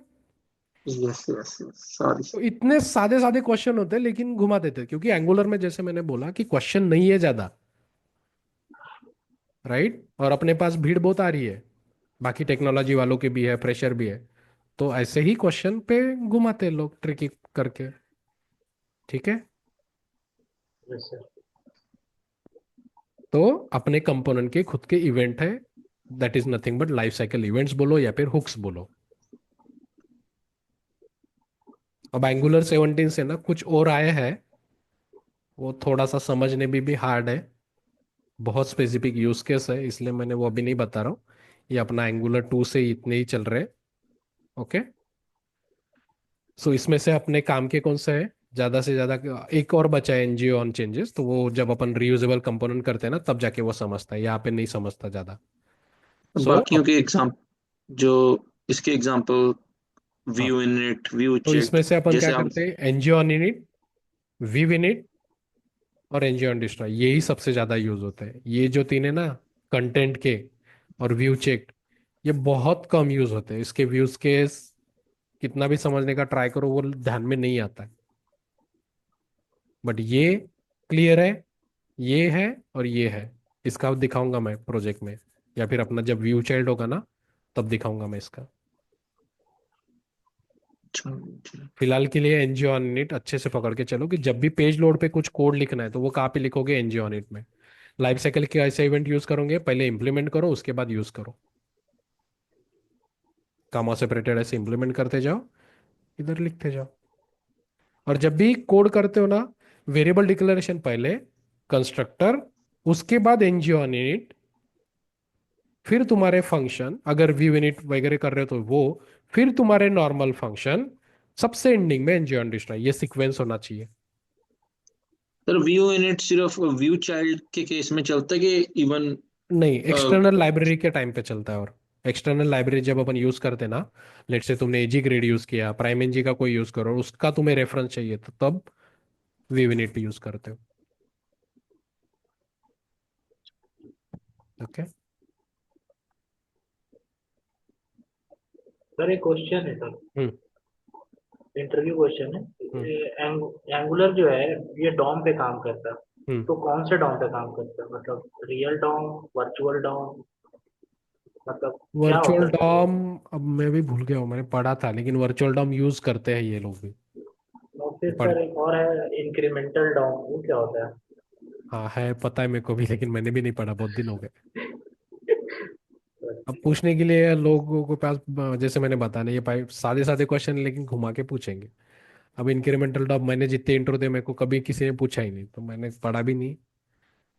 Yes yes sorry. तो इतने सादे सादे क्वेश्चन होते हैं लेकिन घुमा देते हैं, क्योंकि एंगुलर में जैसे मैंने बोला कि क्वेश्चन नहीं है ज्यादा, राइट, और अपने पास भीड़ बहुत आ रही है, बाकी टेक्नोलॉजी वालों की भी है, प्रेशर भी है, तो ऐसे ही क्वेश्चन पे घुमाते हैं लोग ट्रिकी करके। ठीक है, यस सर। तो अपने कंपोनेंट के खुद के इवेंट है, that is nothing but life cycle events बोलो या फिर हुक्स बोलो। अब एंगुलर 17 से ना कुछ और आया है, वो थोड़ा सा समझने में भी हार्ड है, बहुत स्पेसिफिक यूज केस है, इसलिए मैंने वो अभी नहीं बता रहा हूँ। ये अपना एंगुलर 2 से इतने ही चल रहे हैं। ओके, सो इसमें से अपने काम के कौन से है, ज्यादा से ज्यादा एक और बचा है एनजीओ ऑन चेंजेस, तो वो जब अपन रीयूजेबल कंपोनेंट करते हैं ना तब जाके वो समझता है, यहाँ पे नहीं समझता ज्यादा। सो बाकियों के एग्जाम जो इसके एग्जांपल हाँ, व्यू इनिट व्यू तो चेक, इसमें से अपन क्या जैसे आप करते हैं, NGO on init, V init और एनजीओ ऑन डिस्ट्रॉय, यही सबसे ज्यादा यूज होते हैं। ये जो तीन है ना, कंटेंट के और व्यू चेक, ये बहुत कम यूज होते हैं। इसके व्यूज के कितना भी समझने का ट्राई करो वो ध्यान में नहीं आता है, बट ये क्लियर है, ये है और ये है। इसका दिखाऊंगा मैं प्रोजेक्ट में, या फिर अपना जब व्यू चाइल्ड होगा ना तब दिखाऊंगा मैं इसका। फिलहाल के लिए एनजीओ ऑन इट अच्छे से पकड़ के चलो कि जब भी पेज लोड पे कुछ कोड लिखना है तो वो कहाँ पे लिखोगे, एनजीओ ऑन इट में। लाइफ साइकिल के ऐसे इवेंट यूज करोगे, पहले इंप्लीमेंट करो उसके बाद यूज करो, कामा सेपरेटेड ऐसे इंप्लीमेंट करते जाओ, इधर लिखते जाओ। और जब भी कोड करते हो ना, वेरिएबल डिक्लेरेशन पहले, कंस्ट्रक्टर, उसके बाद एनजीओ ऑन इट, फिर तुम्हारे फंक्शन, अगर व्यू इनिट वगैरह कर रहे हो तो वो, फिर तुम्हारे नॉर्मल फंक्शन, सबसे एंडिंग में एनजीओ ऑन डिस्ट्रॉय, ये सीक्वेंस होना चाहिए। सर व्यू इनिट सिर्फ व्यू चाइल्ड के केस में चलता है कि इवन नहीं, एक्सटर्नल लाइब्रेरी के टाइम पे चलता है। और एक्सटर्नल लाइब्रेरी जब अपन यूज करते हैं ना, लेट से तुमने एजी ग्रेड यूज किया, प्राइम एनजी का कोई यूज करो, उसका तुम्हें रेफरेंस चाहिए तो तब व्यू इनिट यूज करते हो। ओके, सर एक क्वेश्चन है सर, हम्म इंटरव्यू क्वेश्चन है। हम्म एंगुलर जो है ये डॉम पे काम करता है, हम्म तो कौन से डॉम पे काम करता है, मतलब रियल डॉम, वर्चुअल डॉम, मतलब क्या होता वर्चुअल है सर वो? डॉम, अब मैं भी भूल गया हूँ, मैंने पढ़ा था, लेकिन वर्चुअल डॉम यूज करते हैं ये लोग भी। और फिर पढ़ सर एक और है इंक्रीमेंटल डॉम, वो क्या होता है? हाँ है, पता है मेरे को भी, लेकिन मैंने भी नहीं पढ़ा, बहुत दिन हो गए। अब पूछने के लिए लोगों के पास जैसे मैंने बताया ना, ये भाई सादे सादे क्वेश्चन लेकिन घुमा के पूछेंगे। अब इंक्रीमेंटल डॉब मैंने जितने इंट्रो दे, मेरे को कभी किसी ने पूछा ही नहीं, तो मैंने पढ़ा भी नहीं।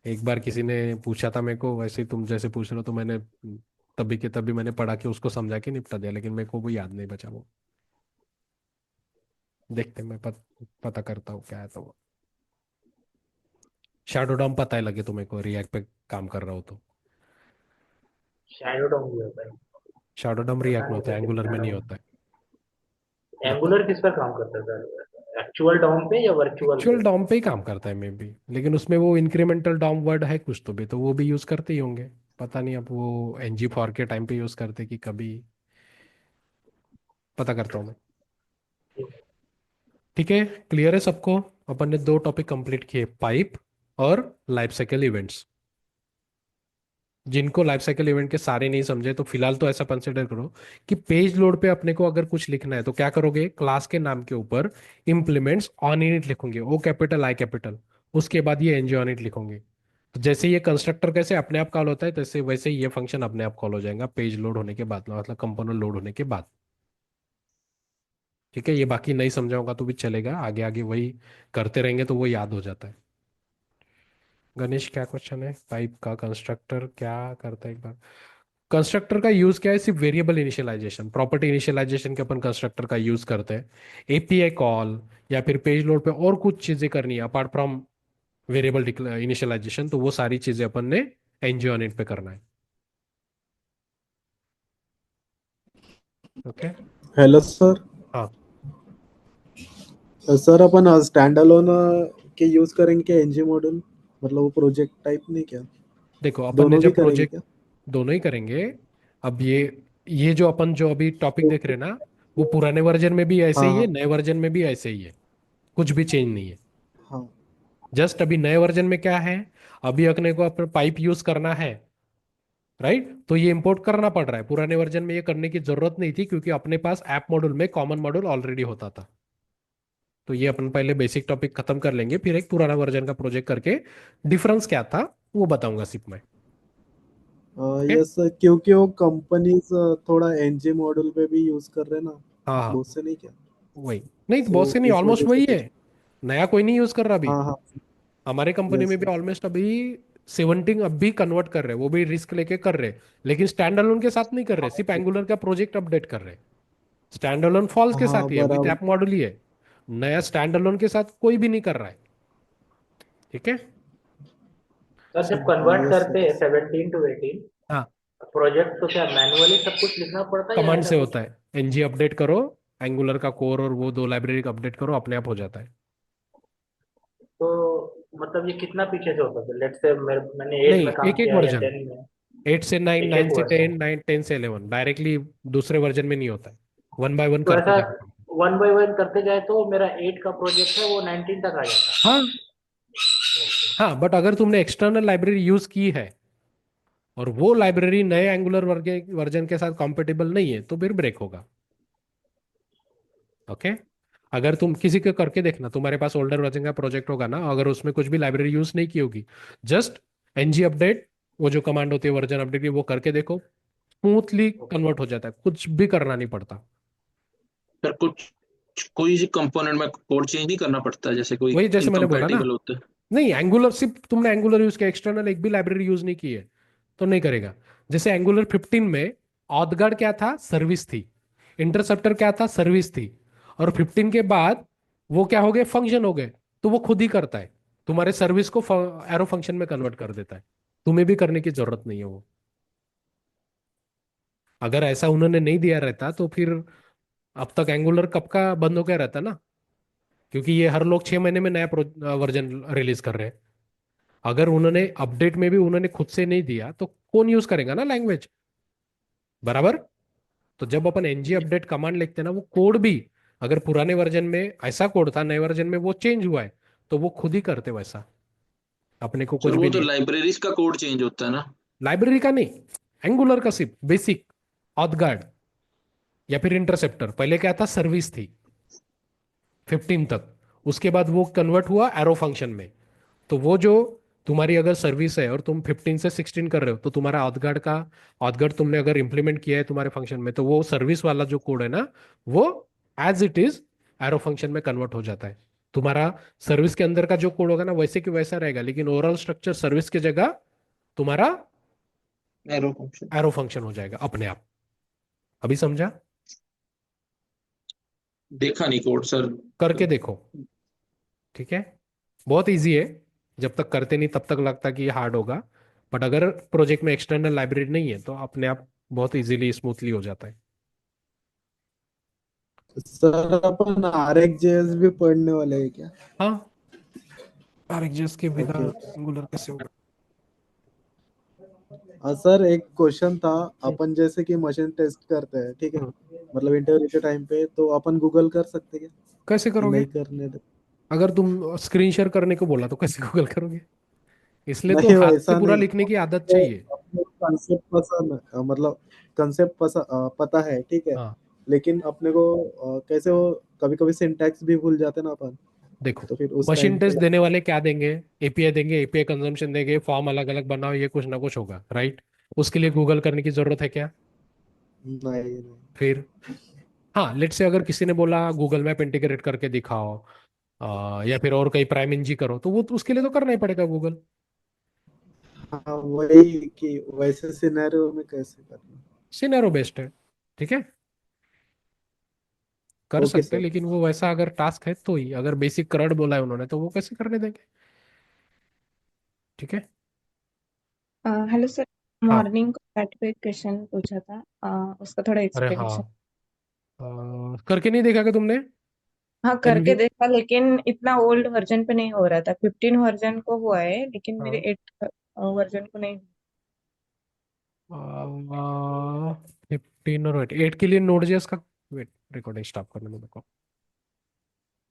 एक बार किसी ने पूछा था मेरे को, वैसे ही तुम जैसे पूछ रहे हो, तो मैंने तभी के तभी मैंने पढ़ा के उसको समझा के निपटा दिया, लेकिन मेरे को वो याद नहीं बचा वो। देखते हैं, मैं पता करता हूँ क्या है तो वो। शैडो डॉम पता है लगे तो मेरे को, रिएक्ट पे काम कर रहा हो तो। शैडो डॉम भी होता है? शैडो डॉम पता रिएक्ट में नहीं होता है, सर एंगुलर कितना में नहीं डॉम। होता है। मतलब एंगुलर किस पर काम करता है सर, एक्चुअल डॉम पे या वर्चुअल एक्चुअल पे? डॉम पे ही काम करता है मे बी, लेकिन उसमें वो इंक्रीमेंटल डॉम वर्ड है कुछ तो भी, तो वो भी यूज करते ही होंगे। पता नहीं अब वो एनजी फॉर के टाइम पे यूज करते कि कभी, पता करता हूँ मैं। ठीक है, क्लियर है सबको। अपन ने दो टॉपिक कंप्लीट किए, पाइप और लाइफ साइकिल इवेंट्स। जिनको लाइफ साइकिल इवेंट के सारे नहीं समझे तो फिलहाल तो ऐसा कंसिडर करो कि पेज लोड पे अपने को अगर कुछ लिखना है तो क्या करोगे, क्लास के नाम के ऊपर इम्प्लीमेंट्स ऑन इनिट लिखोगे, ओ कैपिटल आई कैपिटल, उसके बाद ये एनजी ऑन इट लिखोगे। तो जैसे ये कंस्ट्रक्टर कैसे अपने आप कॉल होता है, तैसे वैसे ही ये फंक्शन अपने आप कॉल हो जाएगा पेज लोड होने के बाद, मतलब कंपोनेंट लोड होने के बाद। ठीक है, ये बाकी नहीं समझाऊंगा तो भी चलेगा, आगे आगे वही करते रहेंगे तो वो याद हो जाता है। गणेश क्या क्वेश्चन है, पाइप का कंस्ट्रक्टर क्या करता है एक बार। कंस्ट्रक्टर का यूज क्या है, सिर्फ वेरिएबल इनिशियलाइजेशन, प्रॉपर्टी इनिशियलाइजेशन के अपन कंस्ट्रक्टर का यूज करते हैं। एपीआई कॉल या फिर पेज लोड पे और कुछ चीजें करनी है अपार्ट फ्रॉम वेरिएबल इनिशियलाइजेशन, तो वो सारी चीजें अपन ने एनजी ऑन इट पे करना है। Okay, hello sir. हाँ सर अपन स्टैंड अलोन के यूज करेंगे क्या एनजी मॉड्यूल, मतलब वो प्रोजेक्ट टाइप नहीं क्या, देखो, अपन ने दोनों भी जब करेंगे प्रोजेक्ट, क्या? दोनों ही करेंगे। अब ये जो अपन जो अभी टॉपिक देख रहे हैं ना, वो पुराने वर्जन में भी ऐसे हाँ ही है, हाँ नए वर्जन में भी ऐसे ही है, कुछ भी चेंज नहीं है। हाँ जस्ट अभी नए वर्जन में क्या है, अभी अपने को अपने पाइप यूज करना है, राइट, तो ये इंपोर्ट करना पड़ रहा है। पुराने वर्जन में ये करने की जरूरत नहीं थी क्योंकि अपने पास ऐप मॉड्यूल में कॉमन मॉड्यूल ऑलरेडी होता था। तो ये अपन पहले बेसिक टॉपिक खत्म कर लेंगे, फिर एक पुराना वर्जन का प्रोजेक्ट करके डिफरेंस क्या था वो बताऊंगा सिप में। ओके। यस सर, क्योंकि वो कंपनीज थोड़ा एनजी मॉडल पे भी यूज कर रहे हैं ना, हाँ हाँ, बहुत से नहीं क्या, वही। नहीं तो बहुत तो से नहीं, इस ऑलमोस्ट वजह से वही है। कुछ। नया कोई नहीं यूज कर रहा अभी। हाँ हाँ हमारे कंपनी यस में भी ऑलमोस्ट अभी 17 अब भी कन्वर्ट कर रहे हैं, वो भी रिस्क लेके कर रहे हैं, लेकिन स्टैंड अलोन के साथ नहीं कर रहे, सिर्फ एंगुलर का प्रोजेक्ट अपडेट कर रहे हैं। स्टैंड अलोन फॉल्स के हाँ साथ ही है, विद बराबर। ऐप मॉडल ही है। नया स्टैंड अलोन के साथ कोई भी नहीं कर रहा है। ठीक है। सर जब कन्वर्ट यस करते सर। हैं 17 to 18 हाँ, प्रोजेक्ट, तो क्या मैनुअली सब कुछ लिखना पड़ता है या कमांड ऐसा से कुछ? होता है, एनजी अपडेट करो, एंगुलर का कोर और वो दो लाइब्रेरी का अपडेट करो, अपने आप हो जाता है। तो मतलब ये कितना पीछे से होता है? लेट्स से मैंने 8 नहीं, में काम एक एक किया या वर्जन, 10 में, 8 से 9, एक एक 9 से 10, वर्जन। 10 से 11 डायरेक्टली दूसरे वर्जन में नहीं होता है, वन बाय वन तो करते ऐसा जाएंगे। 1 by 1 करते जाए तो मेरा 8 का प्रोजेक्ट है वो 19 तक आ जाता हाँ हाँ, बट अगर तुमने एक्सटर्नल लाइब्रेरी यूज की है और वो लाइब्रेरी नए एंगुलर वर्जन के साथ कॉम्पेटिबल नहीं है तो फिर ब्रेक होगा। ओके। अगर तुम किसी के करके देखना, तुम्हारे पास ओल्डर वर्जन का प्रोजेक्ट होगा ना, अगर उसमें कुछ भी लाइब्रेरी यूज नहीं की होगी, जस्ट एनजी अपडेट, वो जो कमांड होती है वर्जन अपडेट की, वो करके देखो, स्मूथली ओके। कन्वर्ट हो जाता है, कुछ भी करना नहीं पड़ता। फिर कुछ कोई सी कंपोनेंट में कोड चेंज नहीं करना पड़ता, जैसे कोई वही जैसे मैंने बोला ना, इनकम्पैटिबल होता है। नहीं एंगुलर सिर्फ तुमने एंगुलर यूज किया, एक्सटर्नल एक भी लाइब्रेरी यूज नहीं की है तो नहीं करेगा। जैसे एंगुलर 15 में ऑथगार्ड क्या था, सर्विस थी, इंटरसेप्टर क्या था, सर्विस थी, और 15 के बाद वो क्या हो गए, फंक्शन हो गए, तो वो खुद ही करता है, तुम्हारे सर्विस को एरो फंक्शन में कन्वर्ट कर देता है, तुम्हें भी करने की जरूरत नहीं है वो। अगर ऐसा उन्होंने नहीं दिया रहता तो फिर अब तक एंगुलर कब का बंद हो गया रहता ना, क्योंकि ये हर लोग 6 महीने में नया वर्जन रिलीज कर रहे हैं। अगर उन्होंने अपडेट में भी उन्होंने खुद से नहीं दिया तो कौन यूज करेगा ना लैंग्वेज, बराबर। तो जब अपन एनजी अपडेट कमांड लिखते हैं ना, वो कोड भी अगर पुराने वर्जन में ऐसा कोड था, नए वर्जन में वो चेंज हुआ है, तो वो खुद ही करते वैसा, अपने को कुछ सर भी वो तो नहीं। लाइब्रेरीज का कोड चेंज होता है ना। लाइब्रेरी का नहीं, एंगुलर का सिर्फ बेसिक, ऑथगार्ड या फिर इंटरसेप्टर, पहले क्या था, सर्विस थी 15 तक, उसके बाद वो कन्वर्ट हुआ एरो फंक्शन में। तो वो जो तुम्हारी अगर सर्विस है और तुम 15 से 16 कर रहे हो, तो तुम्हारा ऑथगार्ड तुमने अगर इंप्लीमेंट किया है तुम्हारे फंक्शन में, तो वो सर्विस वाला जो कोड है ना, वो as it is arrow function में कन्वर्ट हो जाता है। तुम्हारा सर्विस के अंदर का जो कोड होगा ना, वैसे कि वैसा रहेगा, लेकिन ओवरऑल स्ट्रक्चर सर्विस की जगह तुम्हारा एरो फंक्शन। एरो फंक्शन हो जाएगा अपने आप। अभी समझा? देखा नहीं कोड सर। करके देखो। ठीक है, बहुत इजी है, जब तक करते नहीं तब तक लगता कि ये हार्ड होगा, बट अगर प्रोजेक्ट में एक्सटर्नल लाइब्रेरी नहीं है तो अपने आप बहुत इजीली स्मूथली हो जाता है। सर अपन RxJS भी पढ़ने वाले हैं क्या? हाँ, आरएक्सजेएस के बिना ओके। एंगुलर कैसे होगा? सर एक क्वेश्चन था, अपन जैसे कि मशीन टेस्ट करते हैं, ठीक है, हम्म, मतलब इंटरव्यू के टाइम पे, तो अपन गूगल कर सकते हैं क्या, कैसे कि करोगे? नहीं करने दे? अगर तुम स्क्रीन शेयर करने को बोला तो कैसे गूगल करोगे? इसलिए तो नहीं हाथ से वैसा पूरा नहीं, लिखने की आदत तो चाहिए। अपने कंसेप्ट पसंद मतलब कंसेप्ट पता है, ठीक है, हाँ, लेकिन अपने को कैसे वो कभी कभी सिंटैक्स भी भूल जाते ना अपन, देखो, तो फिर उस मशीन टाइम पे। टेस्ट देने वाले क्या देंगे, एपीआई देंगे, एपीआई कंजम्पशन देंगे, फॉर्म अलग अलग बनाओ, ये कुछ ना कुछ होगा, राइट? उसके लिए गूगल करने की जरूरत है क्या? नहीं नहीं। फिर हाँ, लेट से अगर किसी ने बोला गूगल मैप इंटीग्रेट करके दिखाओ, या फिर और कहीं प्राइम इंजी करो, तो वो तो उसके लिए तो करना ही पड़ेगा गूगल। हाँ वही कि वैसे सिनेरियो में कैसे करना। सिनेरो बेस्ड है। ठीक है, कर ओके सकते हैं, सर। लेकिन वो वैसा अगर टास्क है तो ही, अगर बेसिक करड़ बोला है उन्होंने तो वो कैसे करने देंगे? ठीक है। हेलो सर, हाँ, मॉर्निंग को बैठ पे एक क्वेश्चन पूछा था, उसका थोड़ा अरे हाँ, एक्सप्लेनेशन। करके नहीं देखा क्या तुमने? हाँ करके एनवी, देखा, लेकिन इतना ओल्ड वर्जन पे नहीं हो रहा था। 15 वर्जन को हुआ है लेकिन मेरे हाँ, 8 वर्जन को नहीं। 15 और 8 के लिए नोड जेएस का वेट, रिकॉर्डिंग स्टॉप करने में मेरे को